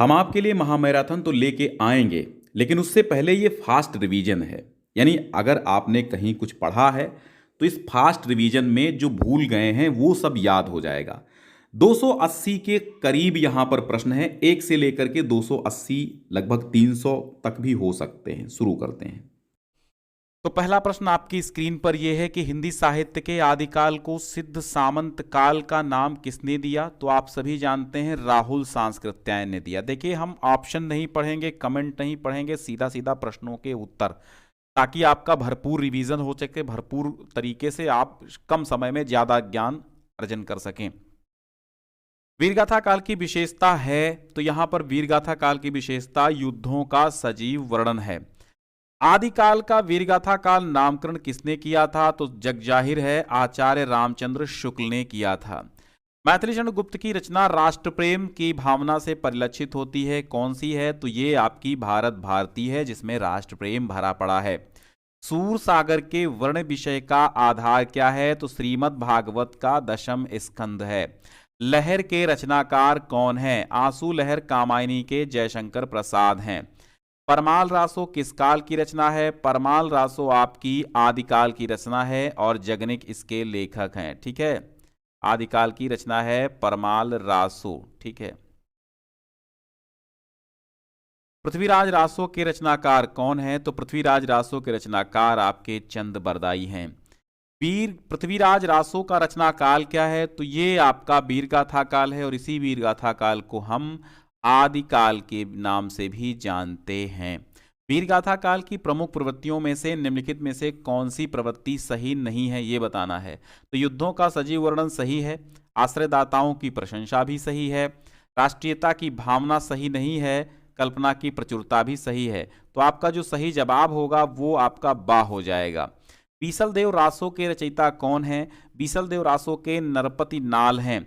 हम आपके लिए महामैराथन तो लेके आएंगे, लेकिन उससे पहले ये फास्ट रिवीजन है। यानी अगर आपने कहीं कुछ पढ़ा है तो इस फास्ट रिवीजन में जो भूल गए हैं वो सब याद हो जाएगा। 280 के करीब यहां पर प्रश्न है, एक से लेकर के 280 लगभग 300 तक भी हो सकते हैं। शुरू करते हैं। तो पहला प्रश्न आपकी स्क्रीन पर यह है कि हिंदी साहित्य के आदिकाल को सिद्ध सामंत काल का नाम किसने दिया? तो आप सभी जानते हैं राहुल सांस्कृत्यायन ने दिया। देखिए, हम ऑप्शन नहीं पढ़ेंगे, कमेंट नहीं पढ़ेंगे, सीधा सीधा प्रश्नों के उत्तर, ताकि आपका भरपूर रिवीजन हो सके, भरपूर तरीके से आप कम समय में ज्यादा ज्ञान अर्जन कर सकें। वीरगाथा काल की विशेषता है, तो यहां पर वीरगाथा काल की विशेषता युद्धों का सजीव वर्णन है। आदिकाल का वीरगाथा काल नामकरण किसने किया था? तो जगजाहिर है आचार्य रामचंद्र शुक्ल ने किया था। मैथिलीशरण गुप्त की रचना राष्ट्र प्रेम की भावना से परिलक्षित होती है, कौन सी है? तो ये आपकी भारत भारती है, जिसमें राष्ट्र प्रेम भरा पड़ा है। सूर सागर के वर्ण विषय का आधार क्या है? तो श्रीमद् भागवत का 10वां स्कंद है। लहर के रचनाकार कौन है? आंसू लहर कामायनी के जयशंकर प्रसाद हैं। परमाल रासो किस काल की रचना है? परमाल रासो आपकी आदिकाल की रचना है और जगनिक इसके लेखक हैं। ठीक है, आदिकाल की रचना है परमाल रासो। ठीक है। पृथ्वीराज रासो के रचनाकार कौन है? तो पृथ्वीराज रासो के रचनाकार आपके चंद बरदाई हैं। वीर पृथ्वीराज रासो का रचनाकाल क्या है? तो ये आपका वीरगाथा काल है, और इसी वीरगाथा काल को हम आदिकाल के नाम से भी जानते हैं। वीरगाथा काल की प्रमुख प्रवृत्तियों में से निम्नलिखित में से कौन सी प्रवृत्ति सही नहीं है, ये बताना है। तो युद्धों का सजीव वर्णन सही है, आश्रयदाताओं की प्रशंसा भी सही है, राष्ट्रीयता की भावना सही नहीं है, कल्पना की प्रचुरता भी सही है। तो आपका जो सही जवाब होगा वो आपका बा हो जाएगा। बीसल देव रासो के रचयिता कौन है? बीसल देव रासो के नरपति नाल हैं।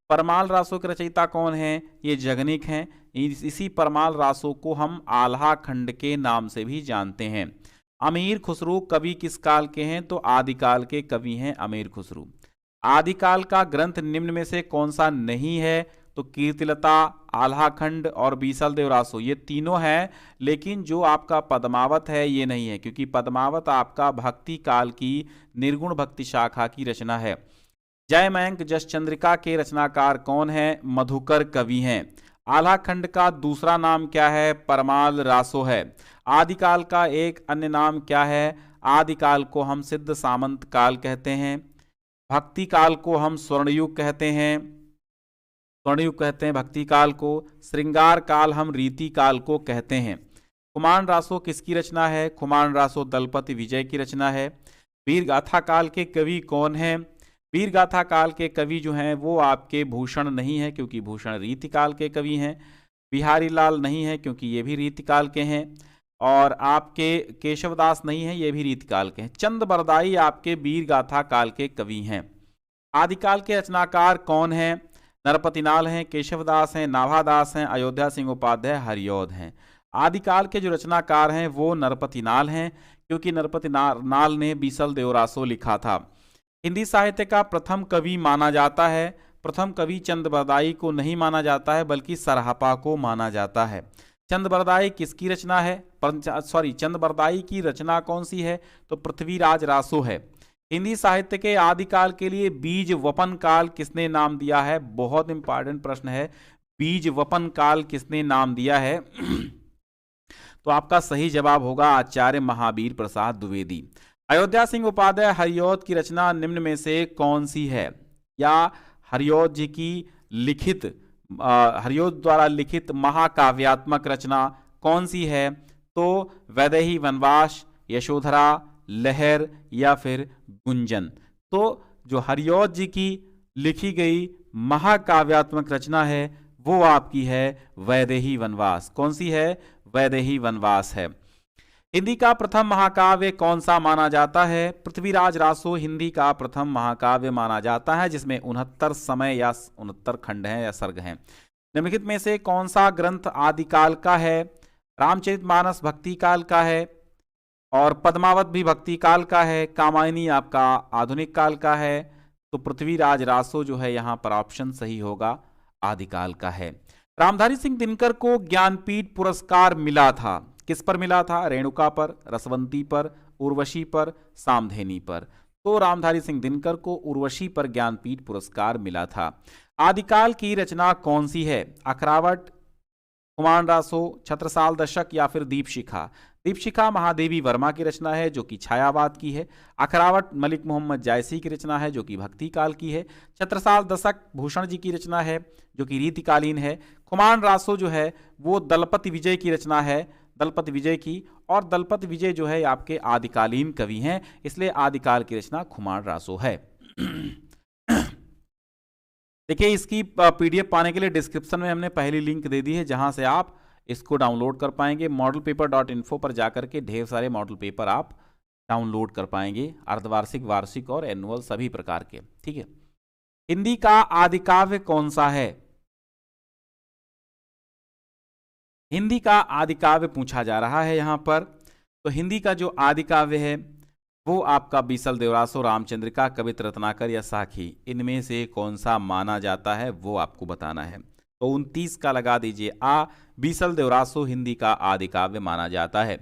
परमाल रासो के रचयिता कौन है? ये जगनिक हैं। इसी परमाल रासो को हम आल्हा खंड के नाम से भी जानते हैं। अमीर खुसरो कवि किस काल के हैं? तो आदिकाल के कवि हैं अमीर खुसरो। आदिकाल का ग्रंथ निम्न में से कौन सा नहीं है? तो कीर्तिलता, आल्हा खंड और बीसल देव रासो, ये तीनों हैं, लेकिन जो आपका पद्मावत है ये नहीं है, क्योंकि पद्मावत आपका भक्ति काल की निर्गुण भक्ति शाखा की रचना है। जयमयंक जस चंद्रिका के रचनाकार कौन है? मधुकर कवि हैं। आल्हा खंड का दूसरा नाम क्या है? परमाल रासो है। आदिकाल का एक अन्य नाम क्या है? आदिकाल को हम सिद्ध सामंत काल कहते हैं। भक्ति काल को हम स्वर्णयुग कहते हैं, स्वर्णयुग कहते हैं भक्ति काल को। श्रृंगार काल हम रीति काल को कहते हैं। खुमान रासो किसकी रचना है? खुमान रासो दलपति विजय की रचना है। वीरगाथा काल के कवि कौन हैं? वीरगाथा काल के कवि जो हैं वो आपके भूषण नहीं है, क्योंकि भूषण रीतिकाल के कवि हैं। बिहारी लाल नहीं है, क्योंकि ये भी रीतिकाल के हैं। और आपके केशवदास नहीं है, ये भी रीतिकाल के हैं। चंद बरदाई आपके वीरगाथा काल के कवि हैं। आदिकाल के रचनाकार कौन हैं? नरपति नाल हैं, केशवदास हैं, नाभादास हैं, अयोध्या सिंह उपाध्याय, हरिऔध हैं। आदिकाल के जो रचनाकार हैं वो नरपति नाल हैं, क्योंकि नरपति नाल ने बीसल देव रासो लिखा था। हिंदी साहित्य का प्रथम कवि माना जाता है, प्रथम कवि चंद बरदाई को नहीं माना जाता है, बल्कि सरहपा को माना जाता है। चंद बरदाई किसकी रचना है? चंद बरदाई की रचना कौन सी है? तो पृथ्वीराज रासो है। हिंदी साहित्य के आदिकाल के लिए बीज वपन काल किसने नाम दिया है? बहुत इंपॉर्टेंट प्रश्न है, बीज वपन काल किसने नाम दिया है? तो आपका सही जवाब होगा आचार्य महावीर प्रसाद द्विवेदी। अयोध्या सिंह उपाध्याय हरिऔध की रचना निम्न में से कौन सी है? या हरिऔध जी की लिखित हरिऔध द्वारा लिखित महाकाव्यात्मक रचना कौन सी है? तो वैदेही वनवास, यशोधरा, लहर या फिर गुंजन। तो जो हरिऔध जी की लिखी गई महाकाव्यात्मक रचना है वो आपकी है वैदेही वनवास। कौन सी है? वैदेही वनवास है। हिंदी का प्रथम महाकाव्य कौन सा माना जाता है? पृथ्वीराज रासो हिंदी का प्रथम महाकाव्य माना जाता है, जिसमें 69 समय या 69 खंड हैं या सर्ग हैं। निम्नलिखित में से कौन सा ग्रंथ आदिकाल का है? रामचरितमानस भक्ति काल का है, और पद्मावत भी भक्ति काल का है, कामायनी आपका आधुनिक काल का है। तो पृथ्वीराज रासो जो है यहाँ पर ऑप्शन सही होगा, आदिकाल का है। रामधारी सिंह दिनकर को ज्ञानपीठ पुरस्कार मिला था, किस पर मिला था? रेणुका पर, रसवंती पर, उर्वशी पर, सामधेनी पर। तो रामधारी सिंह दिनकर को उर्वशी पर ज्ञानपीठ पुरस्कार मिला था। आदिकाल की रचना कौन सी है? अखरावट, कुमार रासो, छत्रसाल दशक या फिर दीपशिखा? दीपशिखा महादेवी वर्मा की रचना है जो कि छायावाद की है। अखरावट मलिक मोहम्मद जायसी की रचना है जो कि भक्ति काल की है। छत्रसाल दशक भूषण जी की रचना है जो कि रीतिकालीन है। कुमार रासो जो है वो दलपति विजय की रचना है, दलपति विजय की, और दलपति विजय जो है आपके आदिकालीन कवि हैं, इसलिए आदिकाल की रचना कुमार रासो है। देखिए इसकी पीडीएफ पाने के लिए डिस्क्रिप्शन में हमने पहली लिंक दे दी है जहां से आप इसको डाउनलोड कर पाएंगे। modelpaper.info पर जाकर के ढेर सारे मॉडल पेपर आप डाउनलोड कर पाएंगे, अर्धवार्षिक, वार्षिक और एनुअल सभी प्रकार के। ठीक है, हिंदी का आदि काव्य कौन सा है? हिंदी का आदि काव्य पूछा जा रहा है यहां पर। तो हिंदी का जो आदि काव्य है वो आपका बीसल देवरासो, रामचंद्रिका, कवित रत्नाकर या साखी, इनमें से कौन सा माना जाता है वो आपको बताना है। तो 29 का लगा दीजिए आ, बीसल देवरासो हिंदी का आदि काव्य माना जाता है।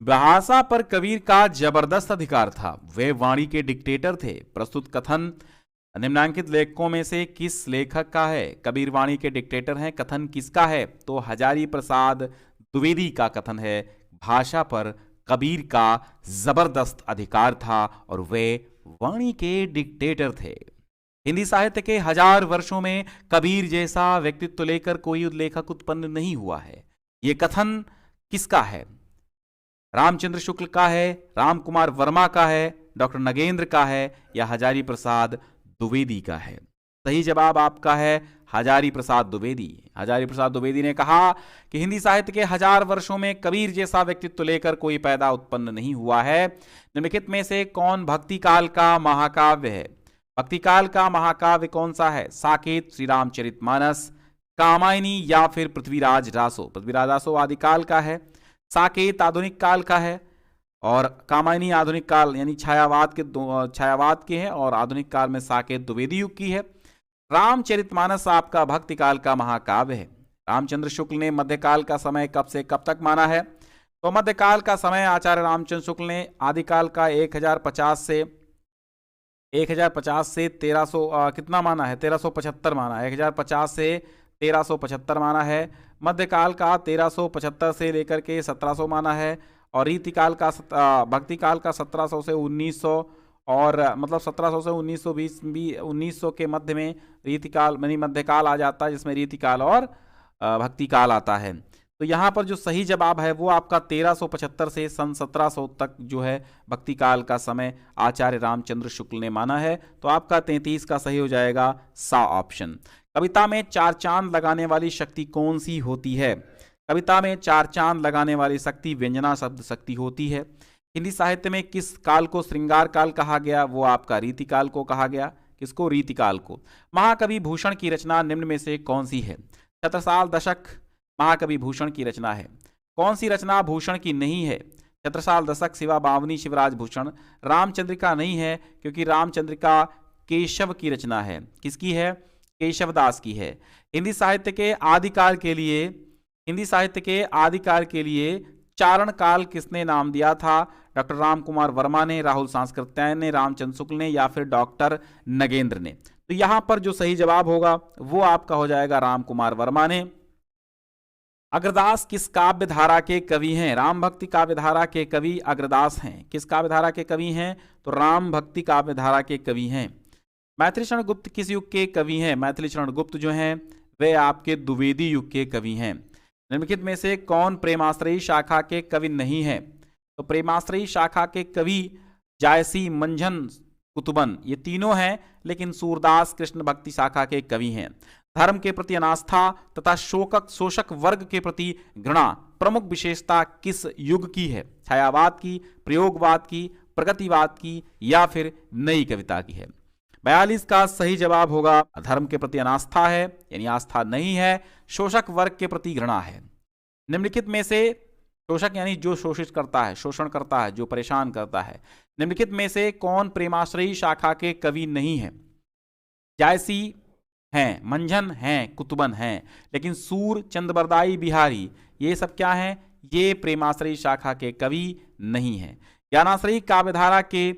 भाषा पर कबीर का जबरदस्त अधिकार था, वे वाणी के डिक्टेटर थे। प्रस्तुत कथन निम्नांकित लेखकों में से किस लेखक का है? कबीर वाणी के डिक्टेटर हैं, कथन किसका है? तो हजारी प्रसाद द्विवेदी का कथन है, भाषा पर कबीर का जबरदस्त अधिकार था और वे वाणी के डिक्टेटर थे। हिंदी साहित्य के 1000 वर्षों में कबीर जैसा व्यक्तित्व लेकर कोई लेखक उत्पन्न नहीं हुआ है। यह कथन किसका है? रामचंद्र शुक्ल का है, राम कुमार वर्मा का है, डॉक्टर नगेंद्र का है या हजारी प्रसाद द्विवेदी का है? सही जवाब आपका है हजारी प्रसाद द्विवेदी। हजारी प्रसाद द्विवेदी ने कहा कि हिंदी साहित्य के 1000 वर्षों में कबीर जैसा व्यक्तित्व लेकर कोई पैदा उत्पन्न नहीं हुआ है। निम्नलिखित में से कौन भक्ति काल का महाकाव्य है? भक्ति काल का महाकाव्य कौन सा है? साकेत, श्री रामचरितमानस, कामायनी या फिर पृथ्वीराज रासो? पृथ्वीराज रासो आदिकाल का है, साकेत आधुनिक काल का है और कामायनी आधुनिक काल यानी छायावाद के हैं और आधुनिक काल में साकेत द्विवेदी युग की है। रामचरितमानस आपका भक्ति काल का महाकाव्य है। रामचंद्र शुक्ल ने मध्यकाल का समय कब से कब तक माना है? तो मध्यकाल का समय आचार्य रामचंद्र शुक्ल ने आदिकाल का 1050 से 1300 कितना माना है? 1375 माना है। 1050 से 1375 माना है। मध्यकाल का 1375 से लेकर के 1700 माना है और रीतिकाल का भक्ति काल का 1700 से 1900 और मतलब 1700 से 1920 भी 1900 के मध्य में रीतिकाल यानी मध्यकाल आ जाता है, जिसमें रीतिकाल और भक्ति काल आता है। तो यहाँ पर जो सही जवाब है वो आपका 1375 से सन 1700 तक जो है भक्ति काल का समय आचार्य रामचंद्र शुक्ल ने माना है। तो आपका 33 का सही हो जाएगा सा ऑप्शन। कविता में 4 चांद लगाने वाली शक्ति कौन सी होती है? कविता में 4 चांद लगाने वाली शक्ति व्यंजना शब्द शक्ति होती है। हिंदी साहित्य में किस काल को श्रृंगार काल कहा गया? वो आपका रीतिकाल को कहा गया। किसको? रीतिकाल को। महाकवि भूषण की रचना निम्न में से कौन सी है? छत्रसाल दशक महाकवि भूषण की रचना है। कौन सी रचना भूषण की नहीं है? छत्रसाल दशक, शिवा बावनी, शिवराज भूषण। रामचंद्रिका नहीं है क्योंकि रामचंद्रिका केशव की रचना है। किसकी है? केशवदास की है। हिंदी साहित्य के आदिकाल के लिए चारण काल किसने नाम दिया था? डॉक्टर राम कुमार वर्मा ने, राहुल सांस्कृत्यायन ने, रामचंद्र शुक्ल ने या फिर डॉक्टर नगेंद्र ने? तो यहां पर जो सही जवाब होगा वो आपका हो जाएगा राम कुमार वर्मा ने। अग्रदास किस काव्य धारा के कवि हैं? राम भक्ति काव्य धारा के कवि अग्रदास हैं। किस काव्य धारा के कवि हैं? तो राम भक्ति काव्य धारा के कवि हैं। मैथिली शरण गुप्त किस युग के कवि हैं? मैथिली शरण गुप्त जो हैं वे आपके द्विवेदी युग के कवि हैं। निम्नलिखित में से कौन प्रेमाश्रयी शाखा के कवि नहीं है? तो प्रेमाश्रयी शाखा के कवि जायसी, मंझन, कुतुबन ये तीनों हैं, लेकिन सूरदास कृष्ण भक्ति शाखा के कवि हैं। धर्म के प्रति अनास्था तथा शोषक वर्ग के प्रति घृणा प्रमुख विशेषता किस युग की है? छायावाद की, प्रयोगवाद की, प्रगतिवाद की या फिर नई कविता की है? 42 का सही जवाब होगा धर्म के प्रति अनास्था है, यानी आस्था नहीं है। शोषक वर्ग के प्रति घृणा है। निम्नलिखित में से शोषक यानी जो शोषित करता है, शोषण करता है, जो परेशान करता है। निम्नलिखित में से कौन प्रेमाश्रयी शाखा के कवि नहीं है? जायसी हैं, मंझन हैं, कुतुबन हैं, लेकिन सूर, चंदबरदाई, बिहारी ये सब क्या हैं? ये प्रेमाश्रयी शाखा के कवि नहीं हैं। ज्ञानाश्रयी काव्यधारा के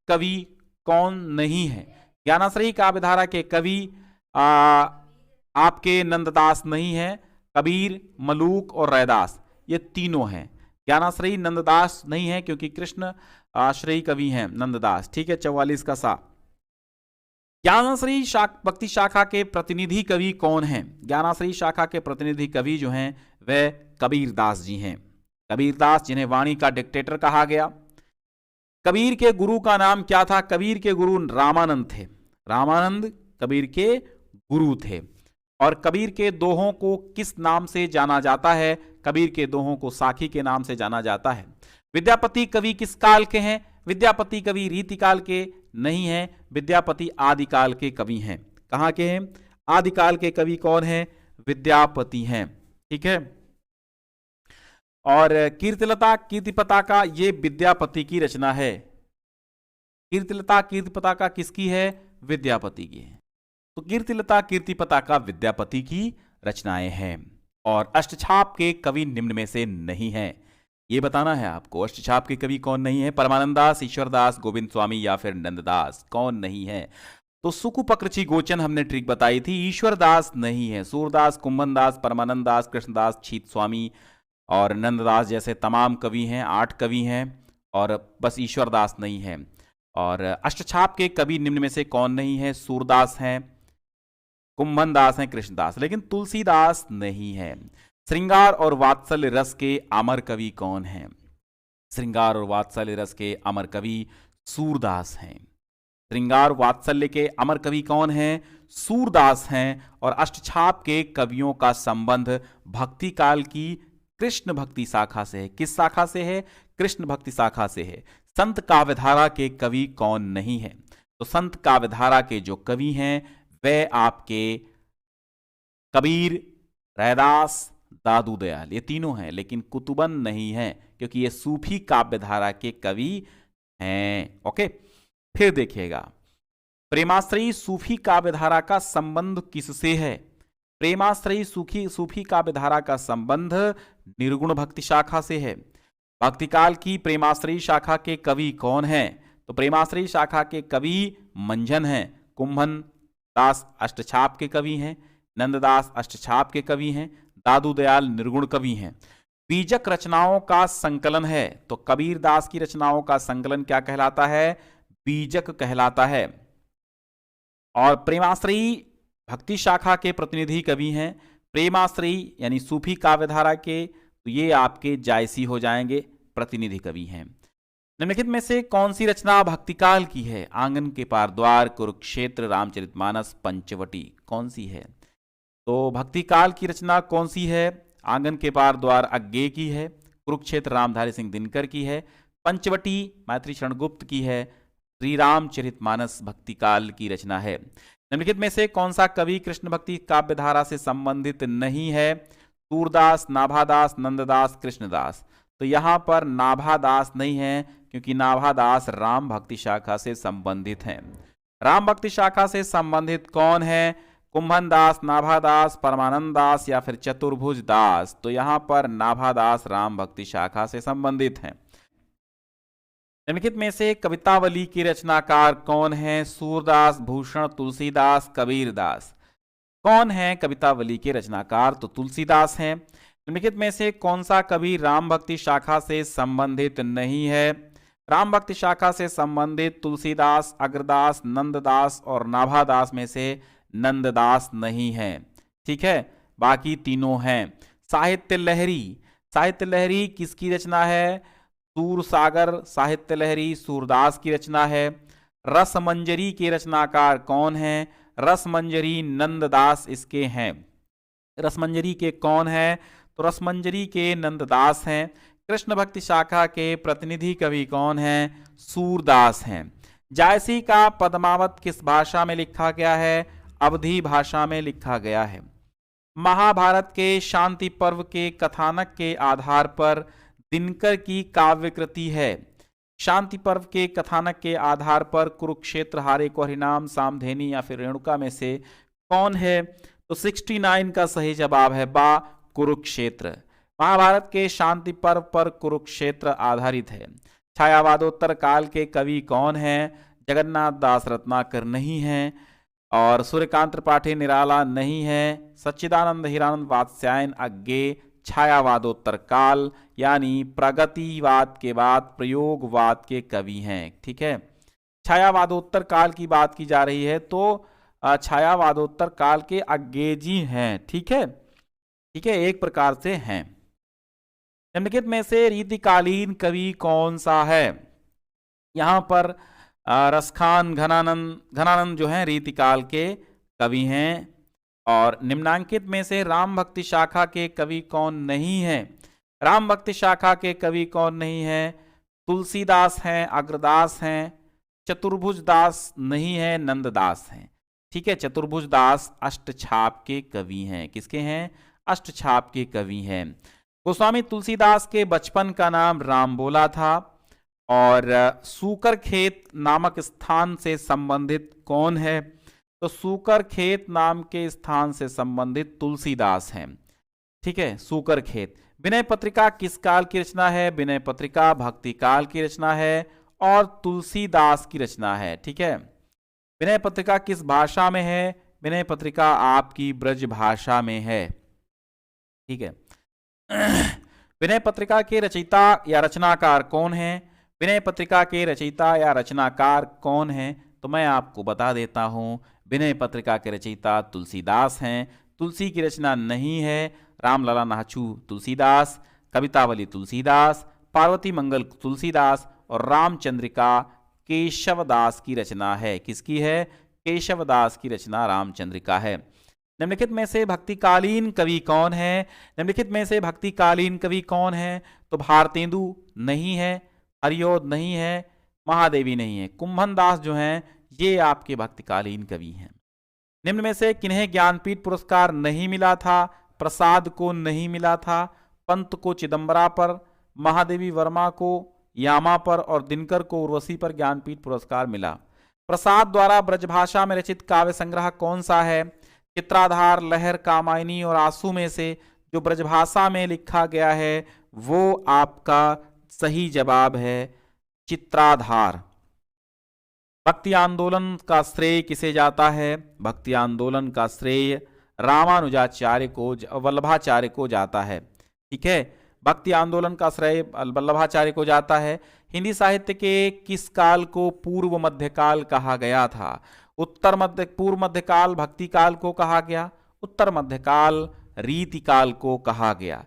कवि कौन नहीं है? ज्ञानाश्रयी काव्यधारा के कवि आपके नंददास नहीं है, कबीर, मलूक और रैदास ये तीनों हैं। ज्ञानाश्रयी नंददास नहीं है क्योंकि कृष्ण आश्रयी कवि हैं नंददास। ठीक है, 44 का सा। ज्ञानाश्रयी भक्ति शाखा के प्रतिनिधि कवि कौन हैं? ज्ञानाश्रयी शाखा के प्रतिनिधि कवि जो हैं वह कबीरदास जी हैं। कबीरदास, जिन्हें वाणी का डिक्टेटर कहा गया। कबीर के गुरु का नाम क्या था? कबीर के गुरु रामानंद थे। रामानंद कबीर के गुरु थे। और कबीर के दोहों को किस नाम से जाना जाता है? कबीर के दोहों को साखी के नाम से जाना जाता है। विद्यापति कवि किस काल के हैं? विद्यापति कवि रीतिकाल के नहीं हैं, विद्यापति आदिकाल के कवि हैं। कहाँ के हैं? आदिकाल के कवि कौन हैं? विद्यापति हैं। ठीक है। और कीर्तिलता कीर्तिपता का ये विद्यापति की रचना है। कीर्तिलता कीर्तिपता का किसकी है? विद्यापति की है। तो कीर्तिलता कीर्तिपता का विद्यापति की रचनाएं हैं। और अष्टछाप के कवि निम्न में से नहीं है, ये बताना है आपको। अष्टछाप के कवि कौन नहीं है? परमानंदास, ईश्वरदास, गोविंद स्वामी या फिर नंददास, कौन नहीं है? तो सुकुपक्रची गोचन हमने ट्रिक बताई थी, ईश्वरदास नहीं है। सूरदास, कुंभनदास, परमानंदास, कृष्णदास, छीत स्वामी और नंददास जैसे तमाम कवि हैं, 8 कवि हैं, और बस ईश्वरदास नहीं है। और अष्टछाप के कवि निम्न में से कौन नहीं है? सूरदास हैं, कुंभनदास हैं, कृष्णदास, लेकिन तुलसीदास नहीं है। श्रृंगार और वात्सल्य रस के अमर कवि कौन हैं? श्रृंगार और वात्सल्य रस के अमर कवि सूरदास हैं। श्रृंगार वात्सल्य के अमर कवि कौन हैं? सूरदास हैं। और अष्टछाप के कवियों का संबंध भक्ति काल की कृष्ण भक्ति शाखा से है। किस शाखा से है? कृष्ण भक्ति शाखा से है। संत काव्यधारा के कवि कौन नहीं है? तो संत काव्यधारा के जो कवि हैं वे आपके कबीर, रैदास, दादू दयाल, ये तीनों हैं, लेकिन कुतुबन नहीं है क्योंकि ये सूफी काव्यधारा के कवि हैं। ओके, फिर देखिएगा, प्रेमाश्रयी सूफी काव्यधारा का संबंध किससे है? प्रेमाश्रयी सूफी काव्यधारा का संबंध निर्गुण भक्ति शाखा से है। भक्तिकाल की प्रेमाश्रयी शाखा के कवि कौन हैं? तो प्रेमाश्रयी शाखा के कवि मंझन हैं। कुंभन दास अष्टछाप के कवि हैं, नंददास अष्टछाप के कवि हैं, दादू दयाल निर्गुण कवि हैं। बीजक रचनाओं का संकलन है, तो कबीरदास की रचनाओं का संकलन क्या कहलाता है? बीजक कहलाता है। और प्रेमाश्रयी भक्ति शाखा के प्रतिनिधि कवि हैं। प्रेमाश्रयी यानी सूफी काव्यधारा के, तो ये आपके जायसी हो जाएंगे, प्रतिनिधि कवि हैं। निम्नलिखित में से कौन सी रचना भक्तिकाल की है? आंगन के पार द्वार, कुरुक्षेत्र, रामचरितमानस, पंचवटी, कौन सी है? तो भक्तिकाल की रचना कौन सी है? आंगन के पार द्वार अज्ञे की है, कुरुक्षेत्र रामधारी सिंह दिनकर की है, पंचवटी मैत्री शरण गुप्त की है, श्री रामचरितमानस भक्तिकाल की रचना है। निम्नलिखित में से कौन सा कवि कृष्ण भक्ति काव्यधारा से संबंधित नहीं है? सूरदास, नाभादास, नंददास, कृष्णदास। तो यहां पर नाभादास नहीं है क्योंकि नाभादास राम भक्ति शाखा से संबंधित हैं। राम भक्ति शाखा से संबंधित कौन है? कुंभनदास, नाभादास, परमानंदास या फिर चतुर्भुज दास। तो यहां पर नाभादास राम भक्ति शाखा से संबंधित हैं। निम्नलिखित में से कवितावली के रचनाकार कौन है? सूरदास, भूषण, तुलसीदास, कबीरदास। कौन है कवितावली के रचनाकार? तो तुलसीदास हैं। निम्नलिखित में से कौन सा कवि राम भक्ति शाखा से संबंधित नहीं है? राम भक्ति शाखा से संबंधित तुलसीदास, अग्रदास, नंददास और नाभादास में से नंददास नहीं है। ठीक है, बाकी तीनों हैं। साहित्य लहरी, साहित्य लहरी किसकी रचना है? सूरसागर साहित्य लहरी सूरदास की रचना है। रसमंजरी के रचनाकार कौन है? रसमंजरी नंददास इसके हैं। रसमंजरी के कौन है? तो रसमंजरी के नंददास हैं। कृष्ण भक्ति शाखा के प्रतिनिधि कवि कौन हैं? सूरदास हैं। जायसी का पद्मावत किस भाषा में लिखा गया है? अवधी भाषा में लिखा गया है। महाभारत के शांति पर्व के कथानक के आधार पर दिनकर की काव्यकृति है। शांति पर्व के कथानक के आधार पर कुरुक्षेत्र, हारे को हरिनाम, सामधेनी या फिर रेणुका में से कौन है? तो 69 का सही जवाब है बा, कुरुक्षेत्र। महाभारत के शांति पर्व पर कुरुक्षेत्र आधारित है। छायावादोत्तर काल के कवि कौन हैं? जगन्नाथ दास रत्नाकर नहीं है, और सूर्यकांत त्रिपाठी निराला नहीं है, सच्चिदानंद हीरानंद वात्स्यायन अज्ञे छायावादोत्तर काल यानी प्रगतिवाद के बाद प्रयोगवाद के कवि हैं। ठीक है, छायावादोत्तर काल की बात की जा रही है तो छायावादोत्तर काल के अज्ञे जी हैं। ठीक है, ठीक है, एक प्रकार से हैं। निम्नलिखित में से रीतिकालीन कवि कौन सा है? यहां पर रसखान घनानंद जो हैं रीतिकाल के कवि हैं। और निम्नांकित में से राम भक्ति शाखा के कवि कौन नहीं है? राम भक्ति शाखा के कवि कौन नहीं है? तुलसीदास हैं, अग्रदास हैं, चतुर्भुज दास नहीं है, नंददास हैं। ठीक है, चतुर्भुज दास अष्टछाप के कवि हैं। किसके हैं? अष्टछाप के कवि हैं। गोस्वामी तुलसीदास के बचपन का नाम रामबोला था। और सूकर खेत नामक स्थान से संबंधित कौन है? तो सूकर खेत नाम के स्थान से संबंधित तुलसीदास हैं। ठीक है, सूकर खेत। विनय पत्रिका किस काल की रचना है? विनय पत्रिका भक्ति काल की रचना है और तुलसीदास की रचना है। ठीक है, विनय पत्रिका किस भाषा में है? विनय पत्रिका आपकी ब्रज भाषा में है। ठीक है, विनय पत्रिका के रचयिता या रचनाकार कौन है? विनय पत्रिका के रचयिता या रचनाकार कौन है? तो मैं आपको बता देता हूं, विनय पत्रिका के रचयिता तुलसीदास हैं। तुलसी की रचना नहीं है। रामलला नाचू तुलसीदास, कवितावली तुलसीदास, पार्वती मंगल तुलसीदास और रामचंद्रिका केशवदास की रचना है। किसकी है? केशवदास की रचना रामचंद्रिका है। निम्नलिखित में से भक्तिकालीन कवि कौन है? निम्नलिखित में से भक्तिकालीन कवि कौन है? तो भारतेंदु नहीं है, हरियोध नहीं है, महादेवी नहीं है। कुंभन दास जो हैं ये आपके भक्तिकालीन कवि हैं। निम्न में से किन्हें ज्ञानपीठ पुरस्कार नहीं मिला था? प्रसाद को नहीं मिला था, पंत को चिदम्बरा पर, महादेवी वर्मा को यामा पर और दिनकर को उर्वशी पर ज्ञानपीठ पुरस्कार मिला। प्रसाद द्वारा ब्रजभाषा में रचित काव्य संग्रह कौन सा है? चित्राधार, लहर, कामायनी और आंसू में से जो ब्रजभाषा में लिखा गया है वो आपका सही जवाब है चित्राधार। भक्ति आंदोलन का श्रेय किसे जाता है? भक्ति आंदोलन का श्रेय रामानुजाचार्य को, वल्लभाचार्य को जाता है। ठीक है, भक्ति आंदोलन का श्रेय वल्लभाचार्य को जाता है। हिंदी साहित्य के किस काल को पूर्व मध्यकाल कहा गया था? पूर्व मध्यकाल भक्ति काल को कहा गया, उत्तर मध्यकाल रीतिकाल को कहा गया।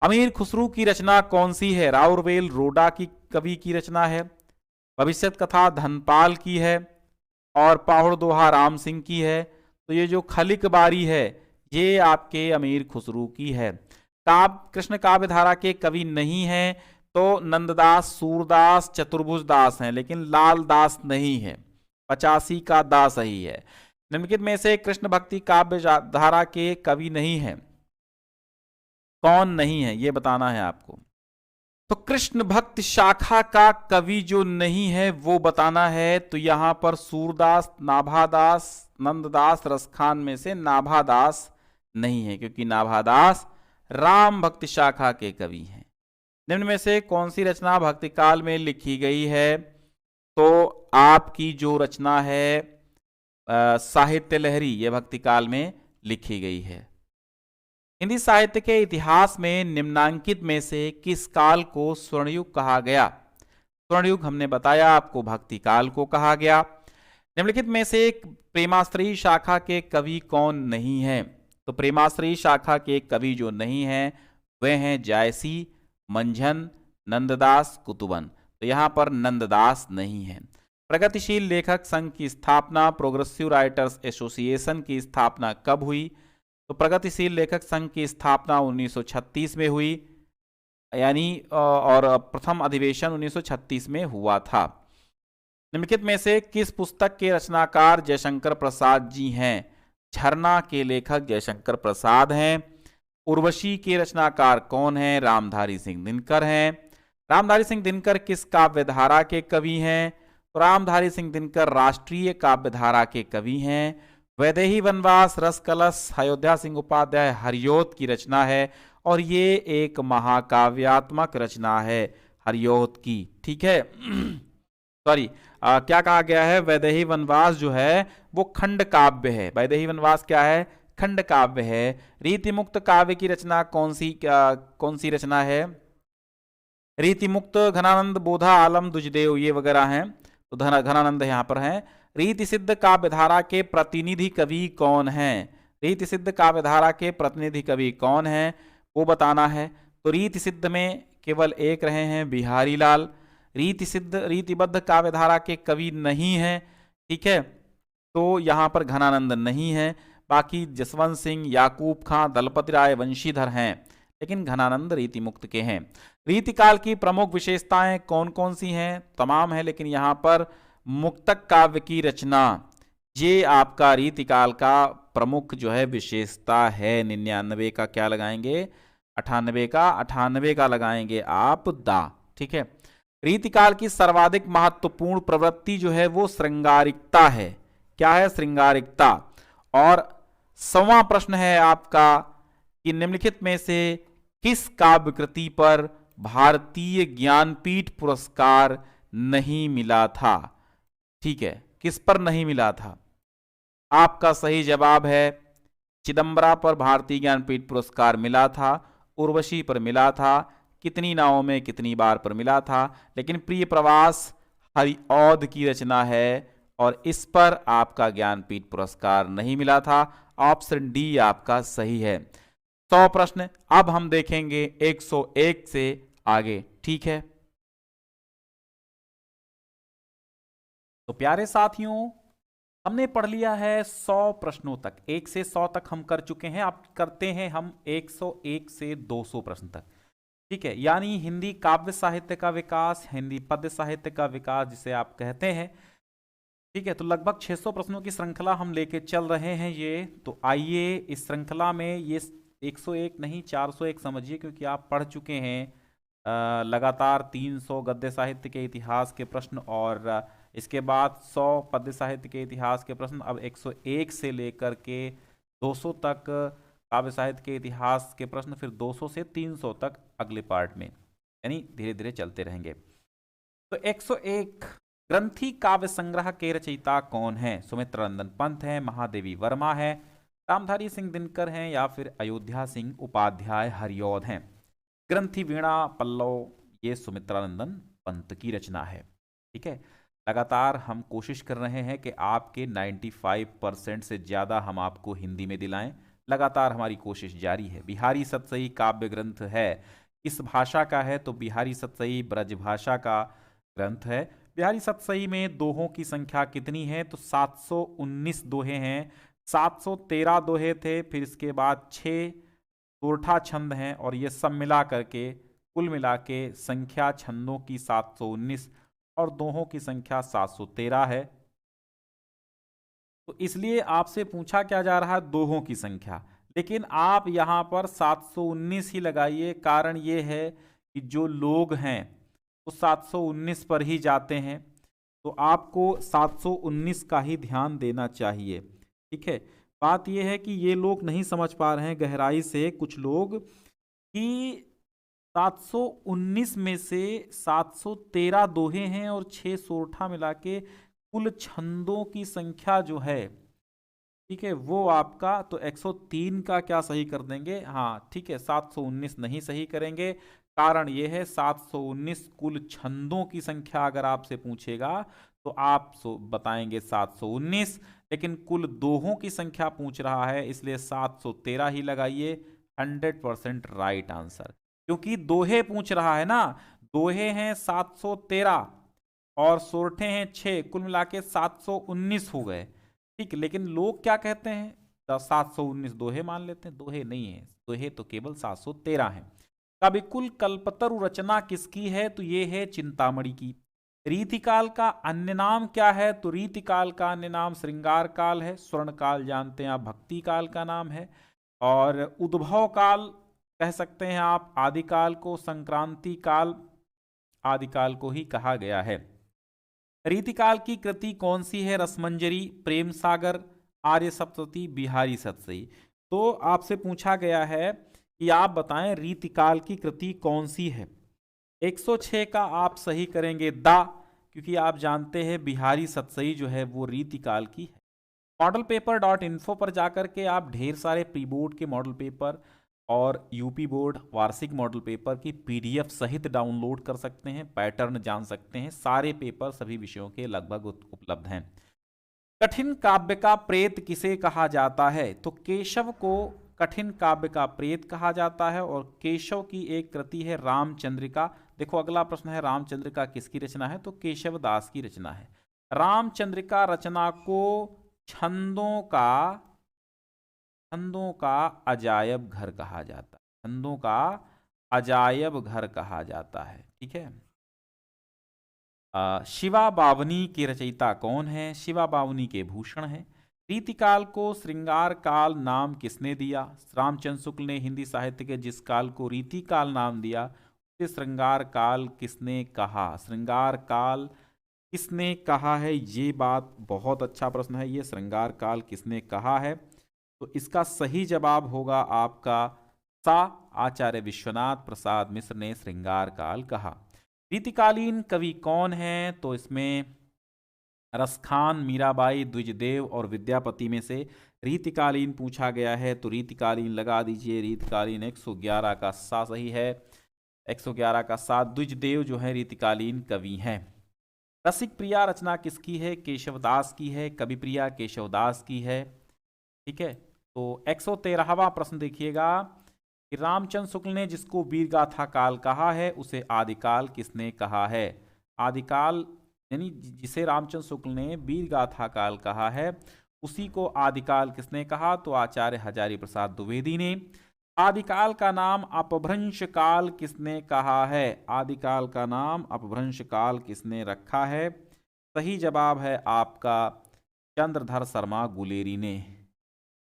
अमीर खुसरू की रचना कौन सी है? राउरवेल रोडा की कवि की रचना है। भविष्यत कथा धनपाल की है और पाहुड़ दोहा राम सिंह की है। तो ये जो खलिक बारी है ये आपके अमीर खुसरू की है। कृष्ण काव्य धारा के कवि नहीं है तो नंददास, सूरदास, चतुर्भुज दास हैं, लेकिन लाल दास नहीं है। 85 का दास सही है। निम्नलिखित में से कृष्ण भक्ति काव्य धारा के कवि नहीं है, कौन नहीं है ये बताना है आपको। तो कृष्ण भक्त शाखा का कवि जो नहीं है वो बताना है। तो यहां पर सूरदास, नाभादास, नंददास, रसखान में से नाभादास नहीं है, क्योंकि नाभादास राम भक्ति शाखा के कवि हैं। निम्न में से कौन सी रचना भक्ति काल में लिखी गई है? तो आपकी जो रचना है साहित्य लहरी, ये भक्ति काल में लिखी गई है। हिंदी साहित्य के इतिहास में निम्नांकित में से किस काल को स्वर्णयुग कहा गया? स्वर्णयुग हमने बताया आपको भक्ति काल को कहा गया। निम्नलिखित में से प्रेमाश्रयी शाखा के कवि कौन नहीं है? तो प्रेमाश्रयी शाखा के कवि जो नहीं हैं वे हैं जायसी, मंझन, नंददास, कुतुबन। तो यहाँ पर नंददास नहीं है। प्रगतिशील लेखक संघ की स्थापना, प्रोग्रेसिव राइटर्स एसोसिएशन की स्थापना कब हुई? तो प्रगतिशील लेखक संघ की स्थापना 1936 में हुई, यानी और प्रथम अधिवेशन 1936 में हुआ था। निम्नलिखित में से किस पुस्तक के रचनाकार जयशंकर प्रसाद जी हैं? झरना के लेखक जयशंकर प्रसाद हैं। उर्वशी के रचनाकार कौन हैं? रामधारी सिंह दिनकर हैं। रामधारी सिंह दिनकर किस काव्य धारा के कवि हैं? तो रामधारी सिंह दिनकर राष्ट्रीय काव्य धारा के कवि हैं। वैदेही वनवास, रस कलश अयोध्या सिंह उपाध्याय हरियोत की रचना है और ये एक महाकाव्यात्मक रचना है हरियोत की। ठीक है सॉरी, क्या कहा गया है, वैदेही वनवास जो है वो खंड काव्य है। वैदेही वनवास क्या है, खंड काव्य है। रीति मुक्त काव्य की रचना कौन सी रचना है, रीति मुक्त घनानंद, बोधा, आलम, दुजदेव ये वगैरह हैं। तो घनानंद यहाँ पर हैं। रीति सिद्ध काव्यधारा के प्रतिनिधि कवि कौन हैं, रीति सिद्ध काव्यधारा के प्रतिनिधि कवि कौन हैं वो बताना है। तो रीति सिद्ध में केवल एक रहे हैं बिहारी लाल। रीतिबद्ध काव्यधारा के कवि नहीं है, ठीक है, तो यहाँ पर घनानंद नहीं है। बाकी जसवंत सिंह, याकूब खां, दलपति राय वंशीधर हैं, लेकिन घनानंद रीति मुक्त के हैं। रीतिकाल की प्रमुख विशेषताएं कौन कौन सी हैं, तमाम है, लेकिन यहाँ पर मुक्तक काव्य की रचना ये आपका रीतिकाल का प्रमुख जो है विशेषता है। 99 का क्या लगाएंगे, 98 का लगाएंगे आप दा। ठीक है, रीतिकाल की सर्वाधिक महत्वपूर्ण प्रवृत्ति जो है वो श्रृंगारिकता है। क्या है, श्रृंगारिकता। और 100वां प्रश्न है आपका कि निम्नलिखित में से किस काव्य कृति पर भारतीय ज्ञानपीठ पुरस्कार नहीं मिला था। ठीक है, किस पर नहीं मिला था, आपका सही जवाब है चिदंबरा पर भारतीय ज्ञानपीठ पुरस्कार मिला था, उर्वशी पर मिला था, कितनी नावों में कितनी बार पर मिला था, लेकिन प्रिय प्रवास हरिऔध की रचना है और इस पर आपका ज्ञानपीठ पुरस्कार नहीं मिला था। ऑप्शन डी आपका सही है। 100 प्रश्न अब हम देखेंगे 101 से आगे। ठीक है, तो प्यारे साथियों हमने पढ़ लिया है 100 प्रश्नों तक, 1 से 100 तक हम कर चुके हैं। अब करते हैं हम 101 से 200 प्रश्न तक। ठीक है, यानी हिंदी काव्य साहित्य का विकास, हिंदी पद्य साहित्य का विकास जिसे आप कहते हैं। ठीक है, तो लगभग 600 प्रश्नों की श्रृंखला हम लेके चल रहे हैं ये। तो आइए इस श्रृंखला में ये 101 नहीं 401 समझिए, क्योंकि आप पढ़ चुके हैं लगातार 300 गद्य साहित्य के इतिहास के प्रश्न और इसके बाद 100 पद्य साहित्य के इतिहास के प्रश्न। अब 101 से लेकर के 200 तक काव्य साहित्य के इतिहास के प्रश्न, फिर 200 से 300 तक अगले पार्ट में, यानी धीरे धीरे चलते रहेंगे। तो 101 ग्रंथी काव्य संग्रह के रचयिता कौन है, सुमित्रा नंदन पंत है, महादेवी वर्मा है, रामधारी सिंह दिनकर हैं या फिर अयोध्या सिंह उपाध्याय हरिऔध हैं। ग्रंथी वीणा पल्लव ये सुमित्रा नंदन पंत की रचना है। ठीक है, लगातार हम कोशिश कर रहे हैं कि आपके 95% से ज़्यादा हम आपको हिंदी में दिलाएं। लगातार हमारी कोशिश जारी है। बिहारी सतसई काव्य ग्रंथ है, किस भाषा का है, तो बिहारी सतसई ब्रज भाषा का ग्रंथ है। बिहारी सतसई में दोहों की संख्या कितनी है, तो 719 दोहे हैं। 713 दोहे थे, फिर इसके बाद 6 सोरठा छंद हैं और ये सब मिला करके कुल मिला के संख्या छंदों की 719 और दोहों की संख्या 713 है। तो इसलिए आपसे पूछा क्या जा रहा है, दोहों की संख्या, लेकिन आप यहाँ पर 719 ही लगाइए। कारण ये है कि जो लोग हैं वो 719 पर ही जाते हैं, तो आपको 719 का ही ध्यान देना चाहिए। ठीक है, बात यह है कि ये लोग नहीं समझ पा रहे हैं गहराई से कुछ लोग कि 719 में से 713 दोहे हैं और 6 सोरठा मिला के कुल छंदों की संख्या जो है, ठीक है, वो आपका तो 103 का क्या सही कर देंगे। हाँ ठीक है, 719 नहीं सही करेंगे। कारण ये है 719 कुल छंदों की संख्या अगर आपसे पूछेगा तो आप बताएंगे 719, लेकिन कुल दोहों की संख्या पूछ रहा है इसलिए 713 ही लगाइए। 100% राइट आंसर, क्योंकि दोहे पूछ रहा है ना। दोहे हैं 713 और सोरठे हैं 6, कुल मिला के 719 हो गए। ठीक, लेकिन लोग क्या कहते हैं, 719 दोहे मान लेते हैं। दोहे नहीं है, दोहे तो केवल 713 है। कविकुल कल्पतरु रचना किसकी है, तो ये है चिंतामणि की। रीतिकाल का अन्य नाम क्या है, तो रीतिकाल का अन्य नाम श्रृंगार काल है। स्वर्ण काल जानते हैं आप भक्ति काल का नाम है। और उद्भव काल कह सकते हैं आप आदिकाल को, संक्रांति काल आदिकाल को ही कहा गया है। रीतिकाल की कृति कौन सी है, रसमंजरी, प्रेम सागर, आर्य सप्तशती, बिहारी सतसई। तो आपसे पूछा गया है कि आप बताएं रीतिकाल की कृति कौन सी है। 106 का आप सही करेंगे दा, क्योंकि आप जानते हैं बिहारी सतसई जो है वो रीतिकाल की है। मॉडल पेपर डॉट इन्फो पर जाकर के आप ढेर सारे प्री बोर्ड के मॉडल पेपर और यूपी बोर्ड वार्षिक मॉडल पेपर की पीडीएफ सहित डाउनलोड कर सकते हैं, पैटर्न जान सकते हैं। सारे पेपर सभी विषयों के लगभग उपलब्ध हैं। कठिन काव्य का प्रेत किसे कहा जाता है? तो केशव को कठिन काव्य का प्रेत कहा जाता है, और केशव की एक कृति है रामचंद्रिका। देखो अगला प्रश्न है रामचंद्रिका किसकी रचना है? तो केशव दास की रचना है। रामचंद्रिका रचना को छंदों का अजायब घर कहा जाता है। छंदों का अजायब घर कहा जाता है। ठीक है। शिवा बावनी के रचयिता कौन है? शिवा बावनी के भूषण है। रीतिकाल को श्रृंगार काल नाम किसने दिया? रामचंद्र शुक्ल ने हिंदी साहित्य के जिस काल को रीतिकाल नाम दिया उसे श्रृंगार काल किसने कहा? श्रृंगार काल किसने कहा है? ये बात बहुत अच्छा प्रश्न है। ये श्रृंगार काल किसने कहा है? तो इसका सही जवाब होगा आपका सा, आचार्य विश्वनाथ प्रसाद मिश्र ने श्रृंगार काल कहा। रीतिकालीन कवि कौन है? तो इसमें रसखान, मीराबाई, द्विजदेव और विद्यापति में से रीतिकालीन पूछा गया है, तो रीतिकालीन लगा दीजिए। रीतिकालीन 111 का सा सही है। 111 का सा द्विजदेव जो है रीतिकालीन कवि हैं। रसिक प्रिया रचना किसकी है? केशवदास की है। कवि प्रिया केशवदास की है। ठीक है। तो 113वां प्रश्न देखिएगा कि रामचंद्र शुक्ल ने जिसको वीरगाथा काल कहा है उसे आदिकाल किसने कहा है? आदिकाल यानी जिसे रामचंद्र शुक्ल ने वीरगाथा काल कहा है उसी को आदिकाल किसने कहा? तो आचार्य हजारी प्रसाद द्विवेदी ने। आदिकाल का नाम अपभ्रंश काल किसने कहा है? आदिकाल का नाम अपभ्रंश काल किसने रखा है? सही जवाब है आपका चंद्रधर शर्मा गुलेरी ने।